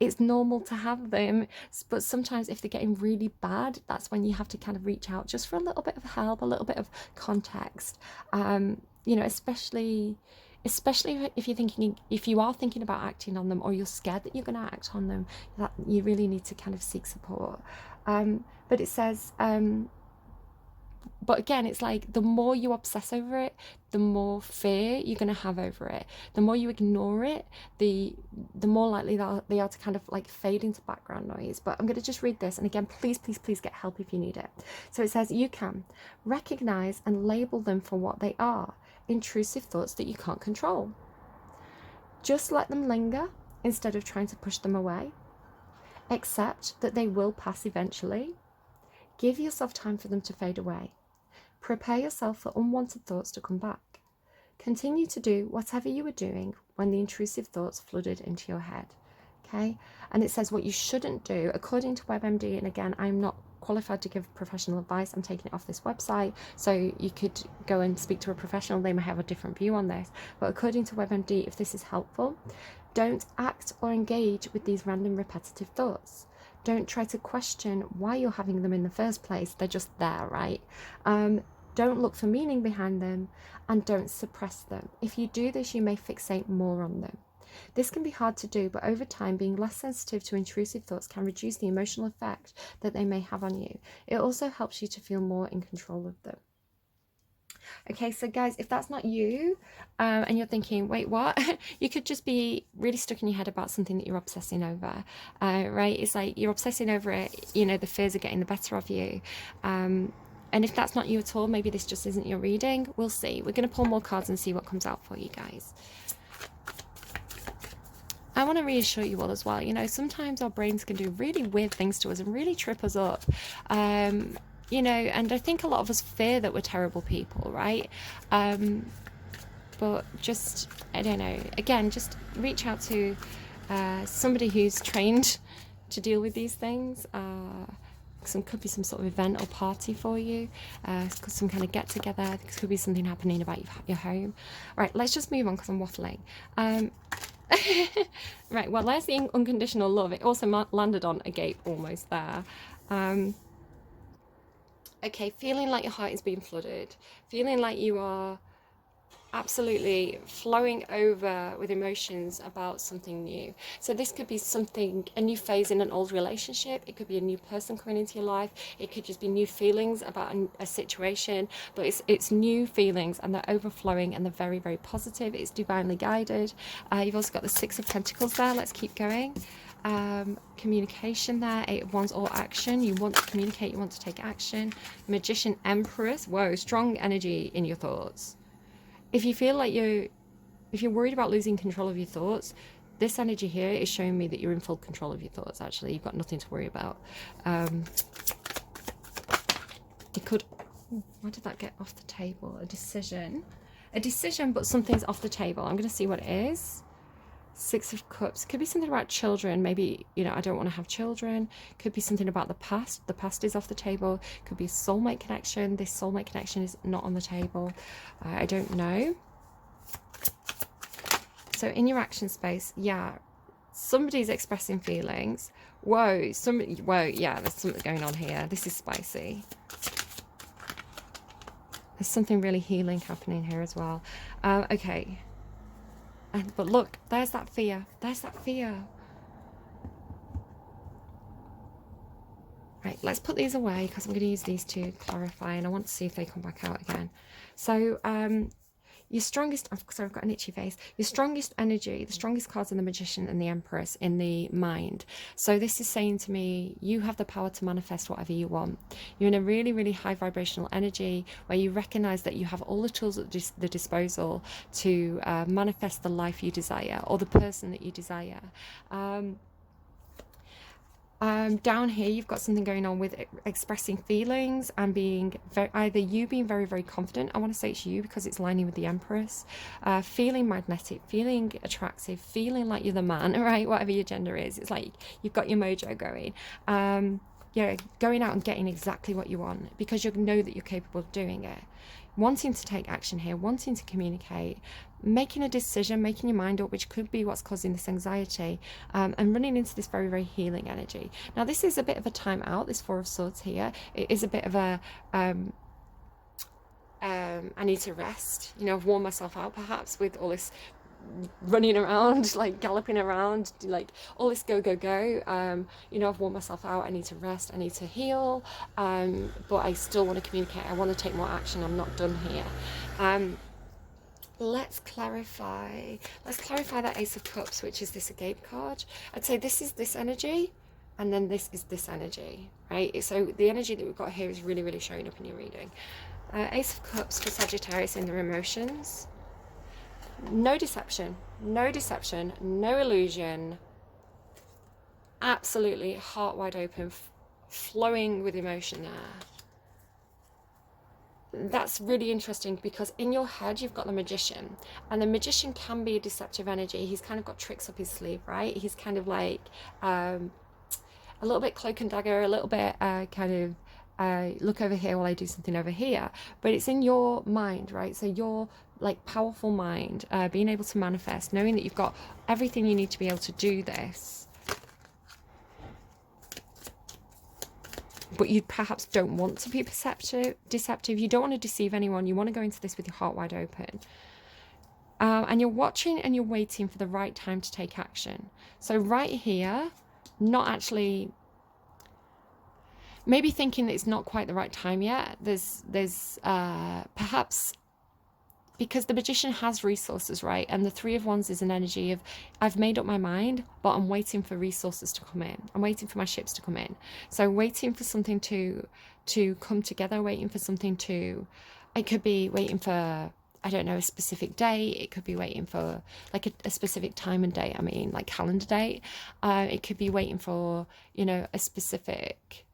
it's normal to have them, but sometimes if they're getting really bad, that's when you have to kind of reach out just for a little bit of help, a little bit of context. You know, especially if you're thinking, if you are thinking about acting on them, or you're scared that you're going to act on them, that you really need to kind of seek support. But it says, but again, it's like the more you obsess over it, the more fear you're going to have over it. The more you ignore it, the more likely they are to kind of like fade into background noise. But I'm going to just read this, and again, please get help if you need it. So it says, you can recognize and label them for what they are: intrusive thoughts that you can't control. Just let them linger instead of trying to push them away. Accept that they will pass eventually. Give yourself time for them to fade away. Prepare yourself for unwanted thoughts to come back. Continue to do whatever you were doing when the intrusive thoughts flooded into your head. Okay? And it says what you shouldn't do, according to WebMD, and again, I'm not qualified to give professional advice, I'm taking it off this website, so you could go and speak to a professional, they may have a different view on this, but according to WebMD, if this is helpful, don't act or engage with these random repetitive thoughts. Don't try to question why you're having them in the first place. They're just there, right? Don't look for meaning behind them, and don't suppress them. If you do this, you may fixate more on them. This can be hard to do, but over time, being less sensitive to intrusive thoughts can reduce the emotional effect that they may have on you. It also helps you to feel more in control of them. Okay, so guys, if that's not you, and you're thinking, wait, what? You could just be really stuck in your head about something that you're obsessing over, right? It's like you're obsessing over it, you know, the fears are getting the better of you. And if that's not you at all, maybe this just isn't your reading. We'll see. We're going to pull more cards and see what comes out for you guys. I want to reassure you all as well, you know, sometimes our brains can do really weird things to us and really trip us up. You know, and I think a lot of us fear that we're terrible people, right? But just, I don't know, again, just reach out to somebody who's trained to deal with these things. Could be some sort of event or party for you, some kind of get together. There could be something happening about your home. Right, let's just move on because I'm waffling. Right, well, there's the unconditional love. It also landed on a gate almost there. Okay, feeling like your heart is being flooded, feeling like you are absolutely flowing over with emotions about something new. So this could be something, a new phase in an old relationship. It could be a new person coming into your life. It could just be new feelings about a situation, but it's new feelings, and they're overflowing, and they're very, very positive. It's divinely guided. You've also got the Six of Pentacles there. Let's keep going. Communication there, Eight of Wands, or action. You want to communicate, you want to take action. Magician, Empress. Whoa, strong energy in your thoughts. If you feel like if you're worried about losing control of your thoughts, this energy here is showing me that you're in full control of your thoughts. Actually, you've got nothing to worry about. You could, why did that get off the table? A decision, but something's off the table. I'm going to see what it is. Six of Cups. Could be something about children. Maybe, you know, I don't want to have children. Could be something about the past. The past is off the table. Could be a soulmate connection. This soulmate connection is not on the table. I don't know. So in your action space, yeah, somebody's expressing feelings. Whoa, yeah, there's something going on here. This is spicy. There's something really healing happening here as well. Okay. But look, there's that fear. There's that fear. Right, let's put these away because I'm going to use these to clarify, and I want to see if they come back out again. So, your strongest, sorry, I've got an itchy face. Your strongest energy, the strongest cards are the Magician and the Empress in the mind. So this is saying to me, you have the power to manifest whatever you want. You're in a really, really high vibrational energy where you recognize that you have all the tools at the disposal to manifest the life you desire, or the person that you desire. Down here you've got something going on with expressing feelings and being either you being very, very confident. I want to say it's you because it's lining with the Empress. Feeling magnetic, feeling attractive, feeling like you're the man, right? Whatever your gender is, it's like you've got your mojo going. Yeah, going out and getting exactly what you want because you know that you're capable of doing it. Wanting to take action here, wanting to communicate, making a decision, making your mind up, which could be what's causing this anxiety, and running into this very, very healing energy. Now, this is a bit of a time out, this Four of Swords here. It is a bit of a, I need to rest. You know, I've worn myself out perhaps with all this running around, like galloping around, like all this go you know, I've worn myself out. I need to rest, I need to heal, but I still want to communicate. I want to take more action. I'm not done here. Let's clarify that Ace of Cups, which is this Agape card. I'd say this is this energy, and then this is this energy, right? So the energy that we've got here is really, really showing up in your reading. Ace of Cups for Sagittarius in their emotions. No deception, no illusion, absolutely heart wide open, flowing with emotion there. That's really interesting because in your head you've got the Magician, and the Magician can be a deceptive energy. He's kind of got tricks up his sleeve, right? He's kind of like a little bit cloak and dagger, a little bit kind of look over here while I do something over here, but it's in your mind, right? So your like powerful mind, being able to manifest, knowing that you've got everything you need to be able to do this, but you perhaps don't want to be deceptive. You don't want to deceive anyone. You want to go into this with your heart wide open. And you're watching and you're waiting for the right time to take action. So right here, not actually, maybe thinking that it's not quite the right time yet. There's perhaps because the Magician has resources, right? And the Three of Wands is an energy of, I've made up my mind, but I'm waiting for resources to come in. I'm waiting for my ships to come in. So waiting for something to come together, waiting for something to, it could be waiting for, I don't know, a specific day. It could be waiting for like a specific time and date. I mean, like calendar date. It could be waiting for, you know, a specific,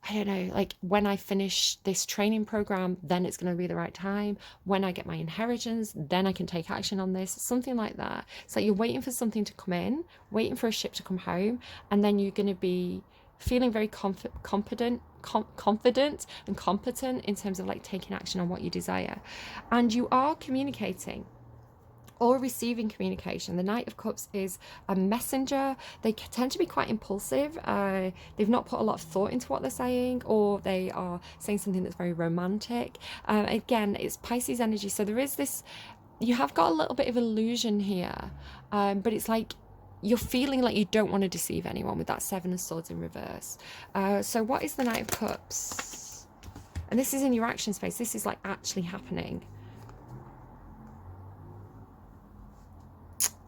I don't know, like when I finish this training program, then it's going to be the right time. When I get my inheritance, then I can take action on this, something like that. It's like you're waiting for something to come in, waiting for a ship to come home, and then you're going to be feeling very confident and competent in terms of like taking action on what you desire. And you are communicating or receiving communication. The Knight of Cups is a messenger. They tend to be quite impulsive. They've not put a lot of thought into what they're saying, or they are saying something that's very romantic. Again, it's Pisces energy, so there is this you have got a little bit of illusion here, but it's like you're feeling like you don't want to deceive anyone with that Seven of Swords in reverse. So what is the Knight of Cups? And this is in your action space. This is like actually happening.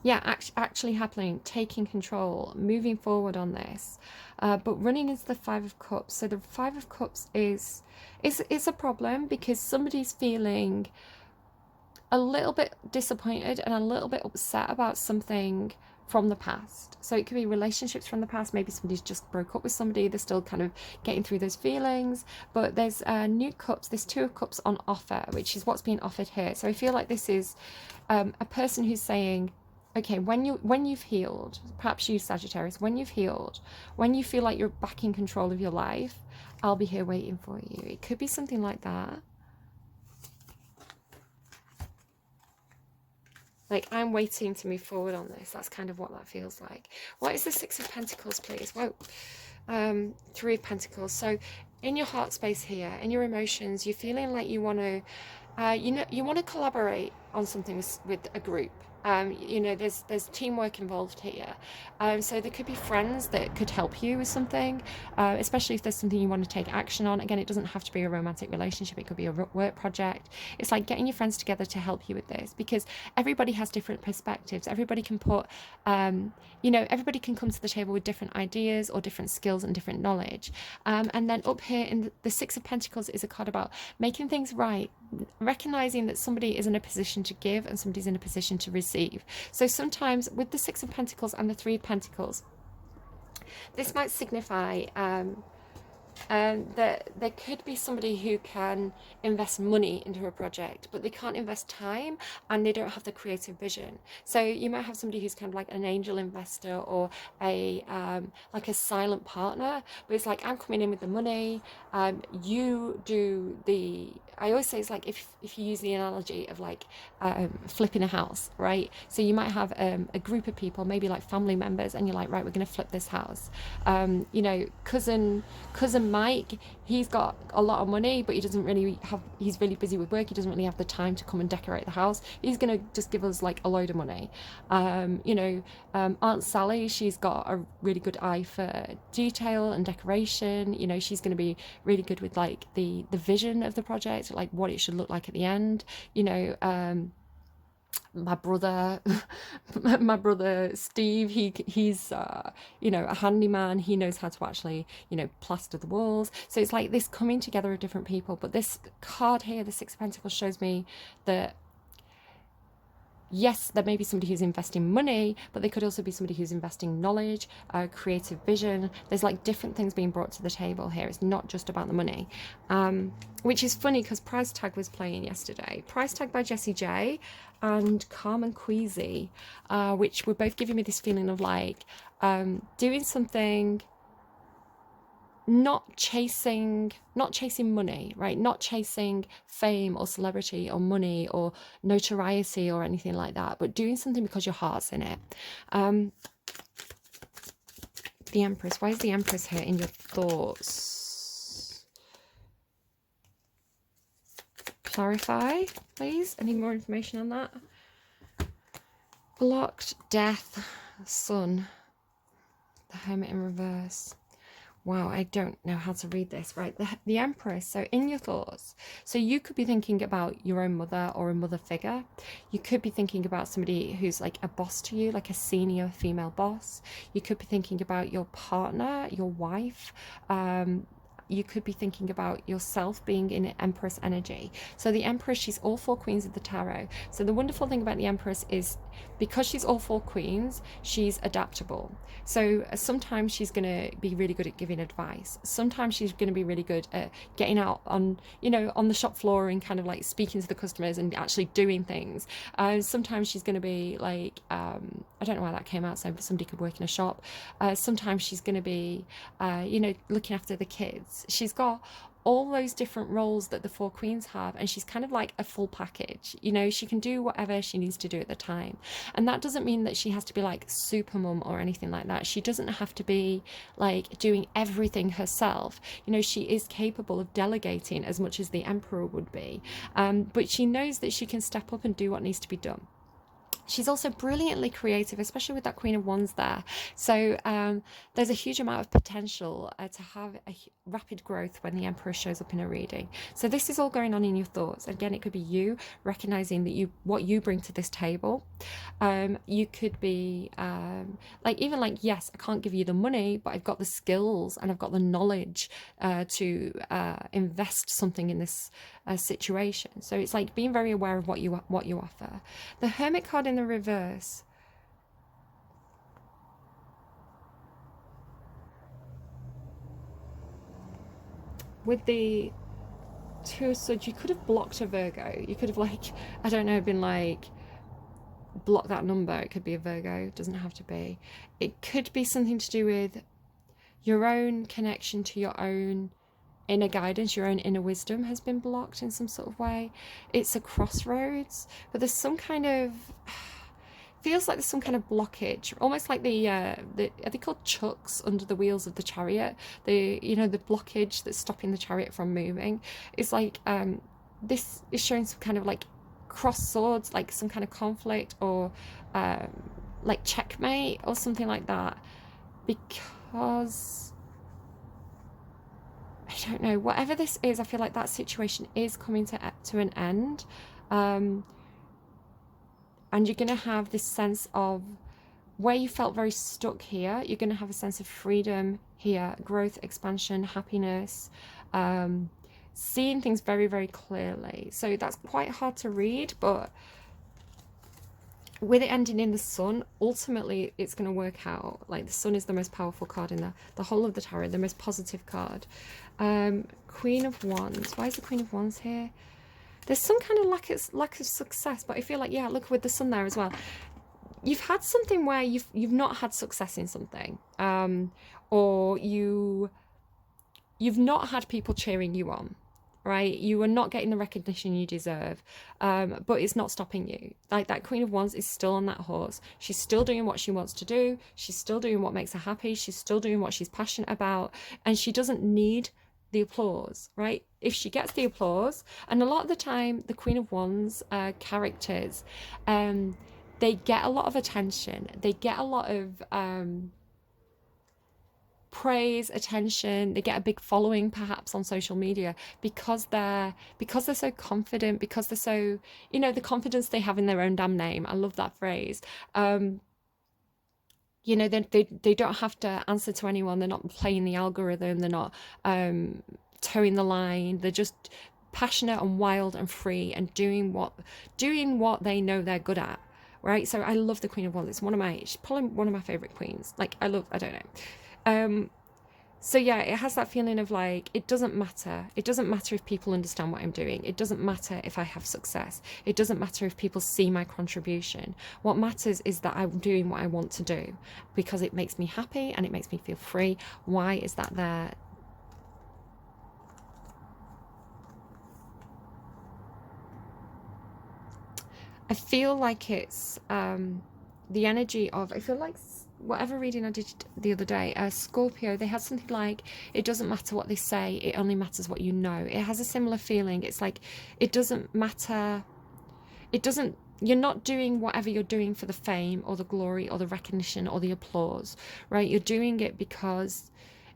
Yeah, actually happening, taking control, moving forward on this. But running into the Five of Cups. So the Five of Cups is a problem because somebody's feeling a little bit disappointed and a little bit upset about something from the past. So it could be relationships from the past. Maybe somebody's just broke up with somebody. They're still kind of getting through those feelings. But there's new cups. There's Two of Cups on offer, which is what's being offered here. So I feel like this is a person who's saying, okay, when you've healed, perhaps you, Sagittarius, when you've healed, when you feel like you're back in control of your life, I'll be here waiting for you. It could be something like that. Like, I'm waiting to move forward on this. That's kind of what that feels like. What is the Six of Pentacles, please? Whoa. Three of Pentacles. So in your heart space here, in your emotions, you're feeling like you want to, you want to collaborate on something with a group. You know, there's teamwork involved here. So there could be friends that could help you with something, especially if there's something you want to take action on. Again, it doesn't have to be a romantic relationship. It could be a work project. It's like getting your friends together to help you with this, because everybody has different perspectives. Everybody can put, you know, everybody can come to the table with different ideas or different skills and different knowledge. And then up here in the Six of Pentacles is a card about making things right, recognizing that somebody is in a position to give and somebody's in a position to receive. So sometimes with the Six of Pentacles and the Three of Pentacles, this might signify that there could be somebody who can invest money into a project, but they can't invest time and they don't have the creative vision. So you might have somebody who's kind of like an angel investor or a like a silent partner, but it's like, I'm coming in with the money, you do the, I always say it's like if you use the analogy of like flipping a house, right? So you might have a group of people, maybe like family members, and you're like, right, we're going to flip this house. You know, cousin Mike, he's got a lot of money, but he doesn't really have, he's really busy with work. He doesn't really have the time to come and decorate the house. He's going to just give us like a load of money. You know, Aunt Sally, she's got a really good eye for detail and decoration. You know, she's going to be really good with like the vision of the project, like what it should look like at the end. You know, my brother Steve, he's you know, a handyman. He knows how to actually, you know, plaster the walls. So it's like this coming together of different people. But this card here, the Six of Pentacles, shows me that yes, there may be somebody who's investing money, but they could also be somebody who's investing knowledge, creative vision. There's like different things being brought to the table here. It's not just about the money, which is funny because Price Tag was playing yesterday. Price Tag by Jessie J and Carmen Queasy, which were both giving me this feeling of like doing something, not chasing money, right? Not chasing fame or celebrity or money or notoriety or anything like that, but doing something because your heart's in it. The Empress. Why is the Empress here in your thoughts? Clarify, please. Any more information on that? Blocked, death, Sun, the Hermit in reverse. Wow, I don't know how to read this, right? The Empress, so in your thoughts. So you could be thinking about your own mother or a mother figure. You could be thinking about somebody who's like a boss to you, like a senior female boss. You could be thinking about your partner, your wife. You could be thinking about yourself being in Empress energy. So the Empress, she's all four queens of the tarot. So the wonderful thing about the Empress is because she's all four queens, she's adaptable. So sometimes she's going to be really good at giving advice. Sometimes she's going to be really good at getting out on, you know, on the shop floor and kind of like speaking to the customers and actually doing things. Sometimes she's going to be like, I don't know why that came out, so somebody could work in a shop. Sometimes she's going to be, you know, looking after the kids. She's got all those different roles that the four queens have, and she's kind of like a full package. You know, she can do whatever she needs to do at the time, and that doesn't mean that she has to be like super mum or anything like that. She doesn't have to be like doing everything herself. You know, she is capable of delegating as much as the emperor would be, but she knows that she can step up and do what needs to be done. She's also brilliantly creative, especially with that Queen of Wands there. So there's a huge amount of potential to have a rapid growth when the Emperor shows up in a reading. So this is all going on in your thoughts. Again, it could be you recognizing that what you bring to this table. You could be like, even like, yes, I can't give you the money, but I've got the skills and I've got the knowledge to invest something in this situation. So it's like being very aware of what you offer. The Hermit card in the reverse, with the Two of Swords, you could have blocked a Virgo. You could have, like, I don't know, been like, block that number. It could be a Virgo, it doesn't have to be. It could be something to do with your own connection to your own inner guidance, your own inner wisdom has been blocked in some sort of way. It's a crossroads, but there's some kind of, feels like there's some kind of blockage, almost like the are they called chucks under the wheels of the chariot? The, you know, the blockage that's stopping the chariot from moving. It's like this is showing some kind of like cross swords, like some kind of conflict, or like checkmate or something like that, because I don't know, whatever this is, I feel like that situation is coming to an end. And you're going to have this sense of where you felt very stuck here. You're going to have a sense of freedom here, growth, expansion, happiness, seeing things very, very clearly. So that's quite hard to read, but with it ending in the Sun, ultimately it's going to work out. Like, the Sun is the most powerful card in the whole of the tarot, the most positive card. Queen of Wands. Why is the Queen of Wands here? There's some kind of lack of success, but I feel like, yeah, look, with the Sun there as well. You've had something where you've not had success in something, or you've not had people cheering you on, right? You are not getting the recognition you deserve, but it's not stopping you. Like, that Queen of Wands is still on that horse. She's still doing what she wants to do. She's still doing what makes her happy. She's still doing what she's passionate about, and she doesn't need the applause, right? If she gets the applause, and a lot of the time the Queen of Wands characters, they get a lot of attention, they get a lot of praise, attention, they get a big following perhaps on social media because they're so confident, because they're so, you know, the confidence they have in their own damn name. I love that phrase. You know, they don't have to answer to anyone. They're not playing the algorithm. They're not towing the line. They're just passionate and wild and free and doing what they know they're good at, right? So I love the Queen of Wands. She's probably one of my favorite queens. Like, I don't know. So yeah, it has that feeling of like, it doesn't matter. It doesn't matter if people understand what I'm doing. It doesn't matter if I have success. It doesn't matter if people see my contribution. What matters is that I'm doing what I want to do because it makes me happy and it makes me feel free. Why is that there? I feel like it's the energy of, I feel like whatever reading I did the other day, Scorpio, they had something like, it doesn't matter what they say, it only matters what you know. It has a similar feeling. It's like, it doesn't matter, you're not doing whatever you're doing for the fame or the glory or the recognition or the applause, right? You're doing it because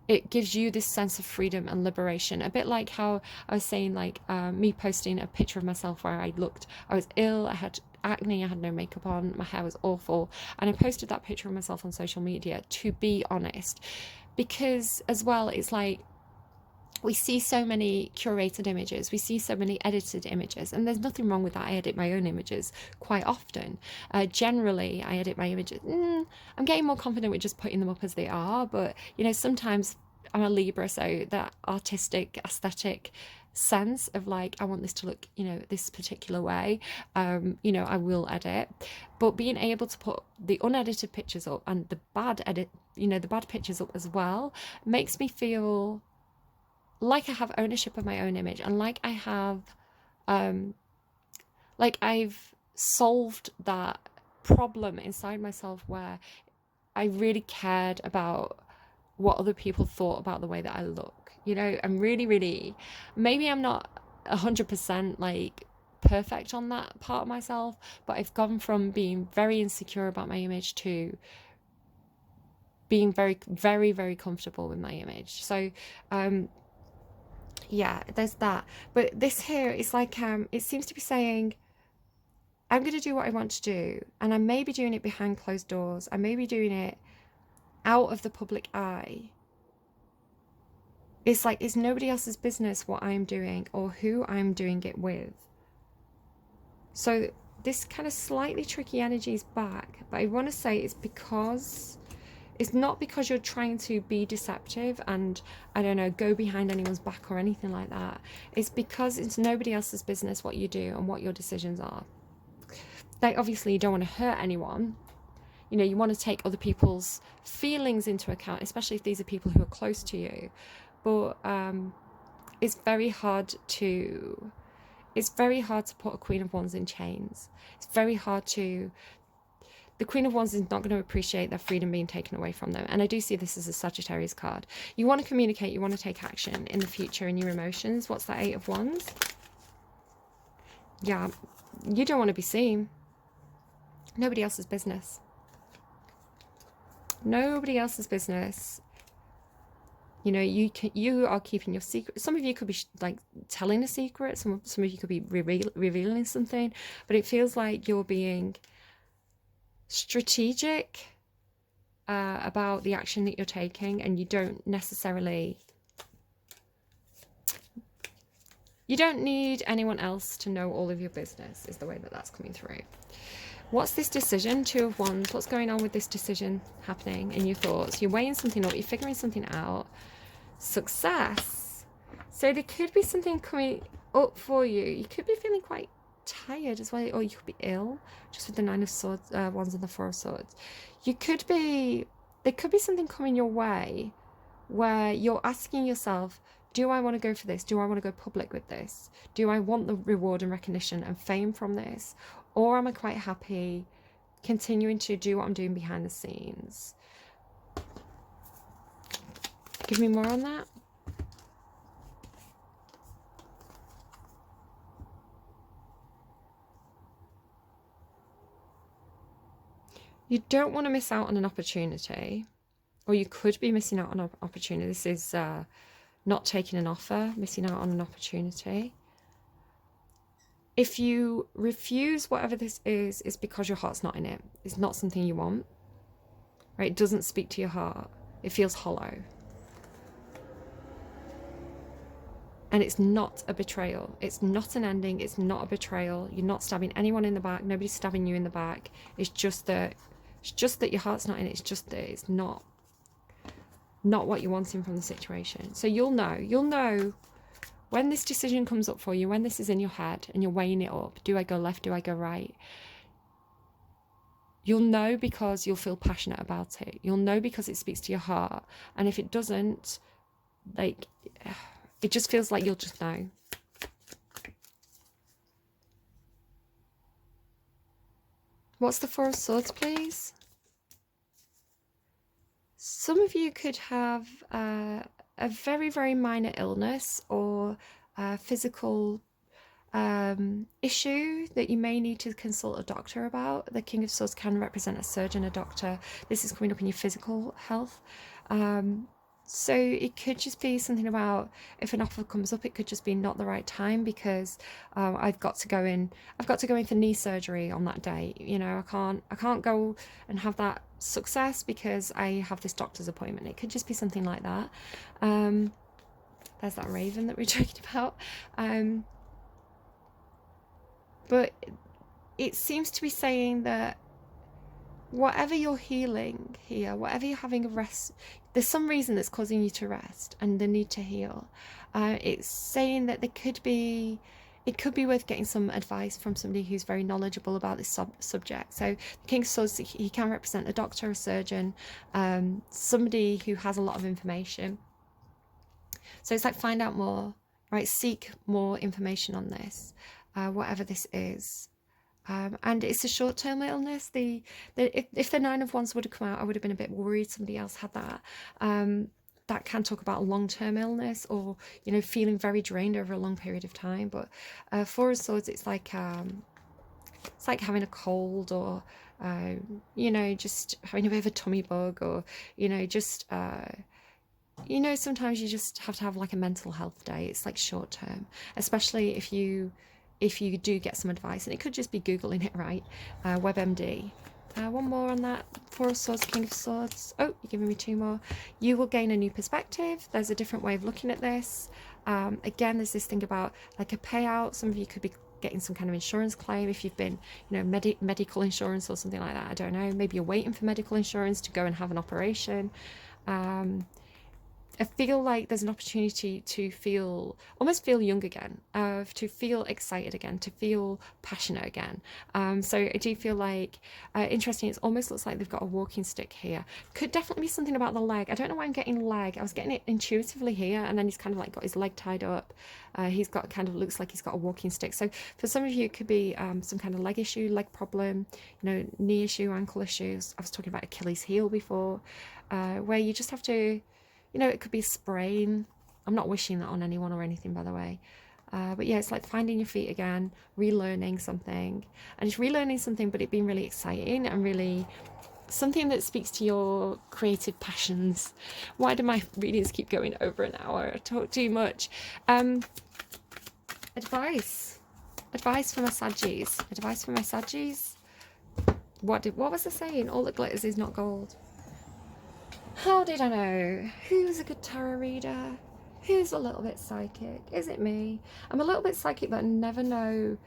it gives you this sense of freedom and liberation. A bit like how I was saying, like me posting a picture of myself where I was ill, I had acne, I had no makeup on, my hair was awful, and I posted that picture of myself on social media to be honest, because as well, it's like, we see so many curated images, we see so many edited images, and there's nothing wrong with that. I edit my own images quite often. Generally, I edit my images. I'm getting more confident with just putting them up as they are, but you know, sometimes I'm a Libra, so that artistic, aesthetic sense of like, I want this to look, you know, this particular way, you know, I will edit. But being able to put the unedited pictures up and the bad pictures up as well makes me feel like I have ownership of my own image, and like I have, like I've solved that problem inside myself where I really cared about what other people thought about the way that I look. You know, I'm really, maybe I'm not 100% like perfect on that part of myself, but I've gone from being very insecure about my image to being very comfortable with my image. So yeah, there's that. But this here is like it seems to be saying, I'm going to do what I want to do, and I may be doing it behind closed doors, I may be doing it out of the public eye. It's like, it's nobody else's business what I'm doing or who I'm doing it with. So this kind of slightly tricky energy is back, but I want to say it's not because you're trying to be deceptive and, I don't know, go behind anyone's back or anything like that. It's because it's nobody else's business what you do and what your decisions are. Like, obviously you don't want to hurt anyone. You know, you want to take other people's feelings into account, especially if these are people who are close to you. But it's very hard to put a Queen of Wands in chains. It's very hard to... The Queen of Wands is not going to appreciate their freedom being taken away from them. And I do see this as a Sagittarius card. You want to communicate, you want to take action in the future in your emotions. What's that 8 of Wands? Yeah, you don't want to be seen. Nobody else's business. Nobody else's business. You know, you are keeping your secret. Some of you could be like telling a secret. Some of you could be revealing something. But it feels like you're being strategic about the action that you're taking, and you don't need anyone else to know all of your business, is the way that that's coming through. What's this decision? 2 of Wands. What's going on with this decision happening in your thoughts? You're weighing something up, you're figuring something out. Success. So there could be something coming up for you. You could be feeling quite tired as well, or you could be ill, just with the 9 of Swords, Wands and the 4 of Swords. There could be something coming your way where you're asking yourself, do I want to go for this? Do I want to go public with this? Do I want the reward and recognition and fame from this? Or am I quite happy continuing to do what I'm doing behind the scenes? Give me more on that. You don't want to miss out on an opportunity, or you could be missing out on an opportunity. This is not taking an offer, missing out on an opportunity. If you refuse whatever this is, it's because your heart's not in it. It's not something you want, right? It doesn't speak to your heart. It feels hollow. And it's not a betrayal. It's not an ending. It's not a betrayal. You're not stabbing anyone in the back. Nobody's stabbing you in the back. It's just that your heart's not in it. It's just that it's not what you're wanting from the situation. So you'll know when this decision comes up for you, when this is in your head and you're weighing it up. Do I go left? Do I go right? You'll know because you'll feel passionate about it. You'll know because it speaks to your heart. And if it doesn't, like, it just feels like you'll just know. What's the 4 of Swords, please? Some of you could have a very minor illness or a physical issue that you may need to consult a doctor about. The King of Swords can represent a surgeon, a doctor. This is coming up in your physical health. So it could just be something about, if an offer comes up, it could just be not the right time because I've got to go in for knee surgery on that day. You know, I can't go and have that success because I have this doctor's appointment. It could just be something like that. There's that raven that we're talking about. But it seems to be saying that whatever you're healing here, whatever you're having a rest, there's some reason that's causing you to rest and the need to heal. It's saying that it could be worth getting some advice from somebody who's very knowledgeable about this subject. So the King of Swords, he can represent a doctor, a surgeon, somebody who has a lot of information. So it's like, find out more, right? Seek more information on this, whatever this is. And it's a short-term illness. If the Nine of Wands would have come out, I would have been a bit worried somebody else had that. That can talk about a long-term illness, or, you know, feeling very drained over a long period of time. But Four of Swords, it's like having a cold, or you know, just having a bit of a tummy bug, or, you know, just you know, sometimes you just have to have like a mental health day. It's like short term, especially if you do get some advice, and it could just be Googling it, right? WebMD. One more on that. Four of Swords, King of Swords. Oh, you're giving me two more. You will gain a new perspective. There's a different way of looking at this. Again, there's this thing about like a payout. Some of you could be getting some kind of insurance claim if you've been, you know, medical insurance or something like that. I don't know. Maybe you're waiting for medical insurance to go and have an operation. I feel like there's an opportunity to almost feel young again, to feel excited again, to feel passionate again. So I do feel like, interesting, it almost looks like they've got a walking stick here. Could definitely be something about the leg. I don't know why I'm getting leg. I was getting it intuitively here, and then he's kind of like got his leg tied up. He's got kind of, looks like he's got a walking stick. So for some of you, it could be some kind of leg issue, leg problem, you know, knee issue, ankle issues. I was talking about Achilles heel before, where you just have to, you know, it could be a sprain. I'm not wishing that on anyone or anything, by the way. But yeah, it's like finding your feet again, relearning something. And it's relearning something, but it being really exciting and really something that speaks to your creative passions. Why do my readings keep going over an hour? I talk too much. Advice for my Saggies. Advice for my Saggies. What was I saying? All that glitters is not gold. How did I know? Who's a good tarot reader? Who's a little bit psychic? Is it me? I'm a little bit psychic, but I never know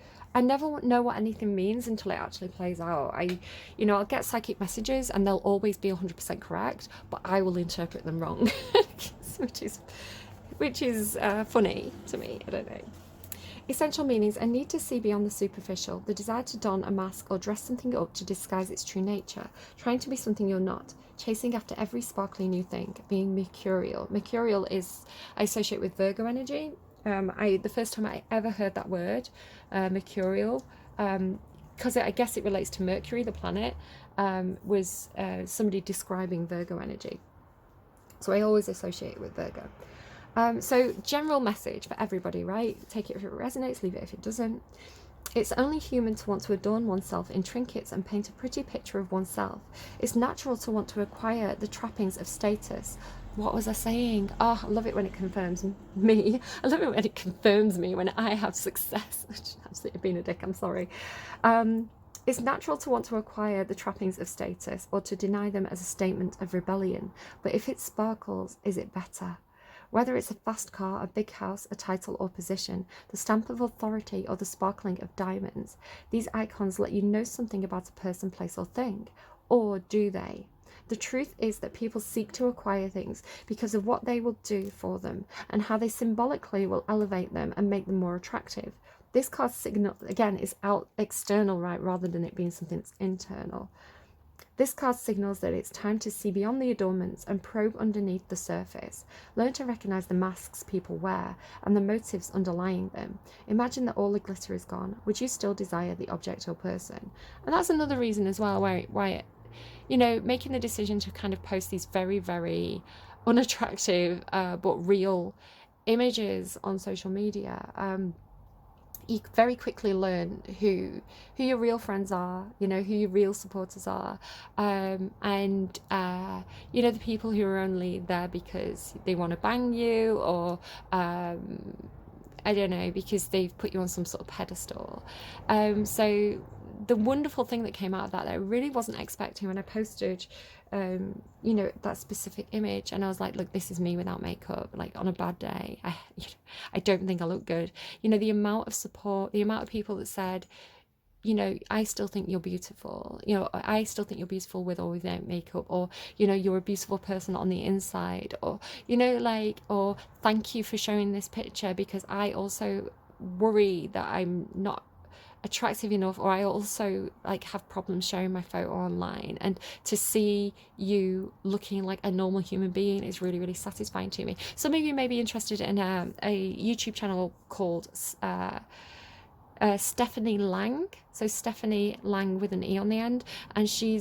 what anything means until it actually plays out. I'll get psychic messages and they'll always be 100% correct, but I will interpret them wrong, which is funny to me. I don't know. Essential meanings: a need to see beyond the superficial, the desire to don a mask or dress something up to disguise its true nature, trying to be something you're not, chasing after every sparkly new thing, being mercurial. Mercurial is, I associate with Virgo energy. The first time I ever heard that word, mercurial, because I guess it relates to Mercury, the planet, was somebody describing Virgo energy. So I always associate it with Virgo. So general message for everybody, right? Take it if it resonates, leave it if it doesn't. It's only human to want to adorn oneself in trinkets and paint a pretty picture of oneself. It's natural to want to acquire the trappings of status. What was I saying? Oh, I love it when it confirms me. I love it when it confirms me when I have success. Absolutely being a dick, I'm sorry. It's natural to want to acquire the trappings of status or to deny them as a statement of rebellion. But if it sparkles, is it better? Whether it's a fast car, a big house, a title or position, the stamp of authority or the sparkling of diamonds, these icons let you know something about a person, place or thing. Or do they? The truth is that people seek to acquire things because of what they will do for them and how they symbolically will elevate them and make them more attractive. This card's signal, again, is out external, right, rather than it being something that's internal. This card signals that it's time to see beyond the adornments and probe underneath the surface. Learn to recognize the masks people wear and the motives underlying them. Imagine that all the glitter is gone. Would you still desire the object or person? And that's another reason as well why making the decision to kind of post these very, very unattractive but real images on social media. You very quickly learn who your real friends are, who your real supporters are, and the people who are only there because they want to bang you, or I don't know, because they've put you on some sort of pedestal. So the wonderful thing that came out of that I really wasn't expecting when I posted that specific image, and I was like, look, this is me without makeup, like on a bad day. I don't think I look good. The amount of support, the amount of people that said, I still think you're beautiful, I still think you're beautiful with or without makeup, or you're a beautiful person on the inside, or or thank you for showing this picture because I also worry that I'm not attractive enough, or I also like have problems sharing my photo online, and to see you looking like a normal human being is really, really satisfying to me. Some of you may be interested in a YouTube channel called Stephanie Lang, so Stephanie Lang with an E on the end, and she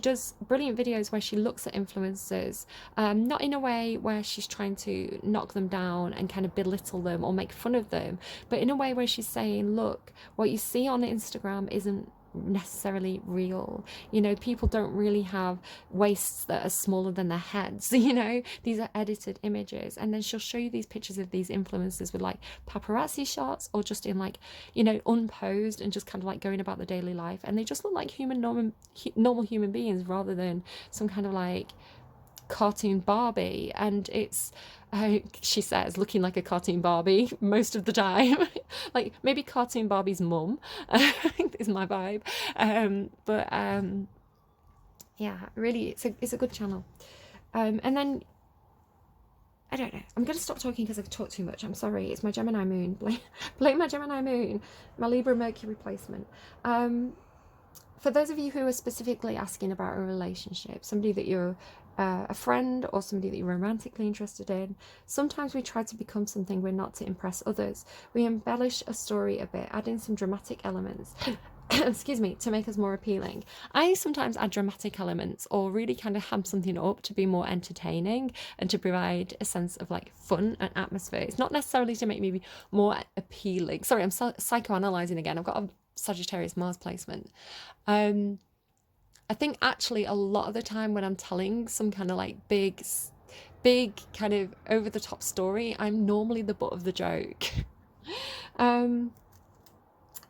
does brilliant videos where she looks at influencers, not in a way where she's trying to knock them down and kind of belittle them or make fun of them, but in a way where she's saying, look, what you see on Instagram isn't necessarily real. You know, people don't really have waists that are smaller than their heads. You know, these are edited images. And then she'll show you these pictures of these influencers with like paparazzi shots, or just in like, you know, unposed and just kind of like going about the daily life, and they just look like normal human beings rather than some kind of like cartoon Barbie. And it's she says, looking like a cartoon Barbie most of the time. Like maybe cartoon Barbie's mum is my vibe. Yeah, really, it's a good channel. And then I don't know, I'm going to stop talking because I've talked too much. I'm sorry, it's my Gemini moon. Blame my Gemini moon, my Libra Mercury placement. For those of you who are specifically asking about a relationship, somebody that you're a friend or somebody that you're romantically interested in, sometimes we try to become something we're not to impress others. We embellish a story a bit, add in some dramatic elements excuse me, to make us more appealing. I sometimes add dramatic elements or really kind of ham something up to be more entertaining and to provide a sense of like fun and atmosphere. It's not necessarily to make me be more appealing. Sorry, I'm psychoanalyzing again. I've got a Sagittarius Mars placement. I think actually a lot of the time when I'm telling some kind of like big kind of over the top story, I'm normally the butt of the joke.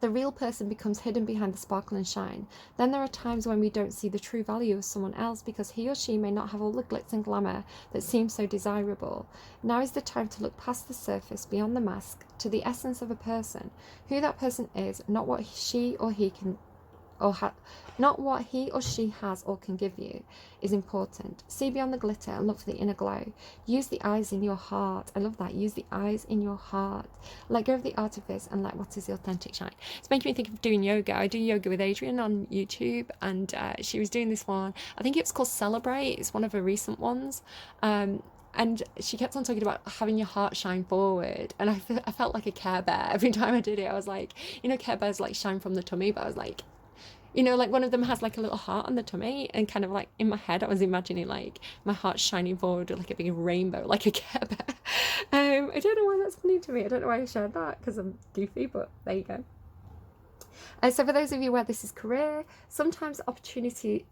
The real person becomes hidden behind the sparkle and shine. Then there are times when we don't see the true value of someone else because he or she may not have all the glitz and glamour that seems so desirable. Now is the time to look past the surface, beyond the mask, to the essence of a person, who that person is, not what she or he can not what he or she has or can give you is important. See beyond the glitter and look for the inner glow. Use the eyes in your heart. I love that. Use the eyes in your heart. Let go of the artifice and let what is the authentic shine. It's making me think of doing yoga. I do yoga with Adrian on YouTube, and she was doing this one. I think it's called Celebrate. It's one of her recent ones. And she kept on talking about having your heart shine forward. And I felt like a Care Bear every time I did it. I was like, you know, Care Bears like shine from the tummy, but I was like, you know, like one of them has like a little heart on the tummy, and kind of like in my head I was imagining like my heart shining forward with like a big rainbow, like a Care Bear. I don't know why that's funny to me. I don't know why I shared that, because I'm goofy, but there you go. So for those of you where this is career, sometimes an opportunity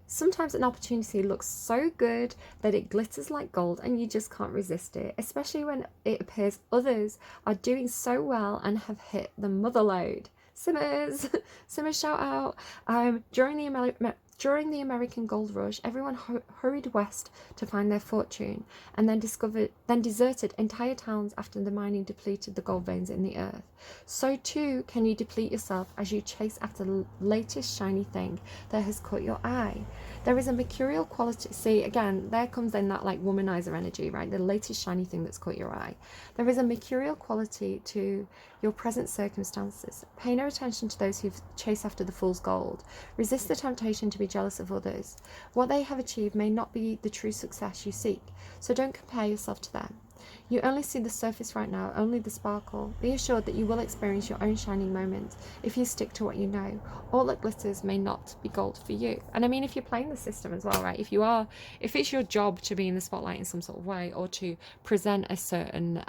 looks so good that it glitters like gold and you just can't resist it, especially when it appears others are doing so well and have hit the mother lode. Simmers shout out. During the American gold rush, everyone hurried west to find their fortune, and then deserted entire towns after the mining depleted the gold veins in the earth. So too can you deplete yourself as you chase after the latest shiny thing that has caught your eye. There is a mercurial quality. See, again, there comes in that like womanizer energy, right? The latest shiny thing that's caught your eye. There is a mercurial quality to your present circumstances. Pay no attention to those who chase after the fool's gold. Resist the temptation to be jealous of others. What they have achieved may not be the true success you seek, so don't compare yourself to them. You only see the surface right now, only the sparkle. Be assured that you will experience your own shining moments if you stick to what you know. All that glitters may not be gold for you. And I mean, if you're playing the system as well, right? If it's your job to be in the spotlight in some sort of way, or to present a certain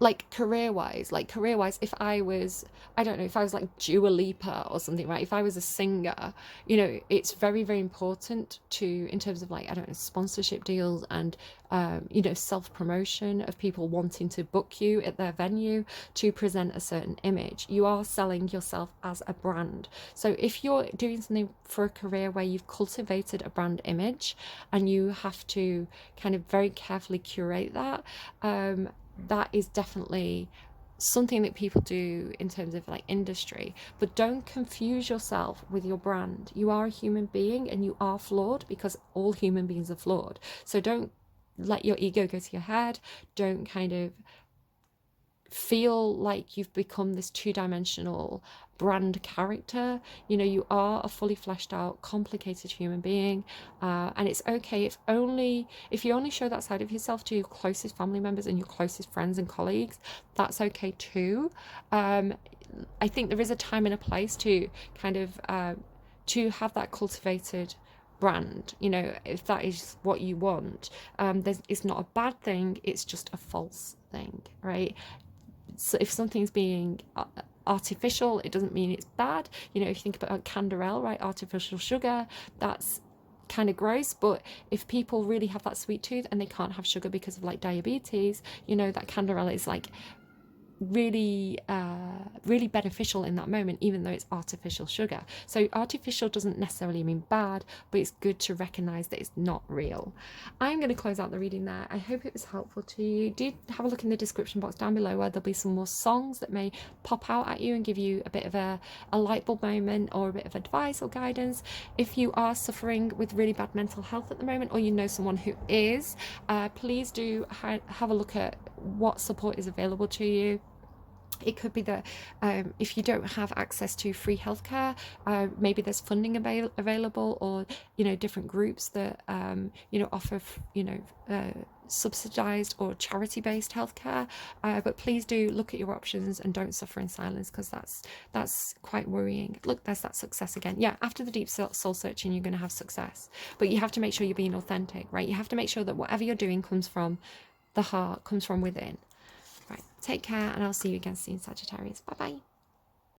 like career-wise, if I was, I don't know, if I was like Dua Lipa or something, right? If I was a singer, you know, it's very, very important to, in terms of like, I don't know, sponsorship deals and, you know, self-promotion of people wanting to book you at their venue to present a certain image. You are selling yourself as a brand. So if you're doing something for a career where you've cultivated a brand image and you have to kind of very carefully curate that, that is definitely something that people do in terms of like industry. But don't confuse yourself with your brand. You are a human being and you are flawed, because all human beings are flawed. So don't let your ego go to your head. Don't kind of feel like you've become this two-dimensional brand character. You know, you are a fully fleshed out, complicated human being, and it's okay if you only show that side of yourself to your closest family members and your closest friends and colleagues. That's okay too. I think there is a time and a place to kind of to have that cultivated brand. You know, if that is what you want, it's not a bad thing, it's just a false thing, right? So if something's being artificial, it doesn't mean it's bad. You know, if you think about canderel, right, artificial sugar, that's kind of gross. But if people really have that sweet tooth and they can't have sugar because of like diabetes, you know, that canderel is like really really beneficial in that moment, even though it's artificial sugar. So artificial doesn't necessarily mean bad, but it's good to recognize that it's not real. I'm going to close out the reading there. I hope it was helpful to you. Do have a look in the description box down below, where there'll be some more songs that may pop out at you and give you a bit of a light bulb moment or a bit of advice or guidance. If you are suffering with really bad mental health at the moment, or you know someone who is, please do have a look at what support is available to you. It could be that if you don't have access to free healthcare, maybe there's funding available, or you know, different groups that you know, offer subsidized or charity-based healthcare. But please do look at your options and don't suffer in silence, because that's quite worrying. Look, there's that success again. Yeah, after the deep soul searching, you're going to have success, but you have to make sure you're being authentic, right? You have to make sure that whatever you're doing comes from the heart, comes from within. Right, take care, and I'll see you again soon, Sagittarius. Bye bye.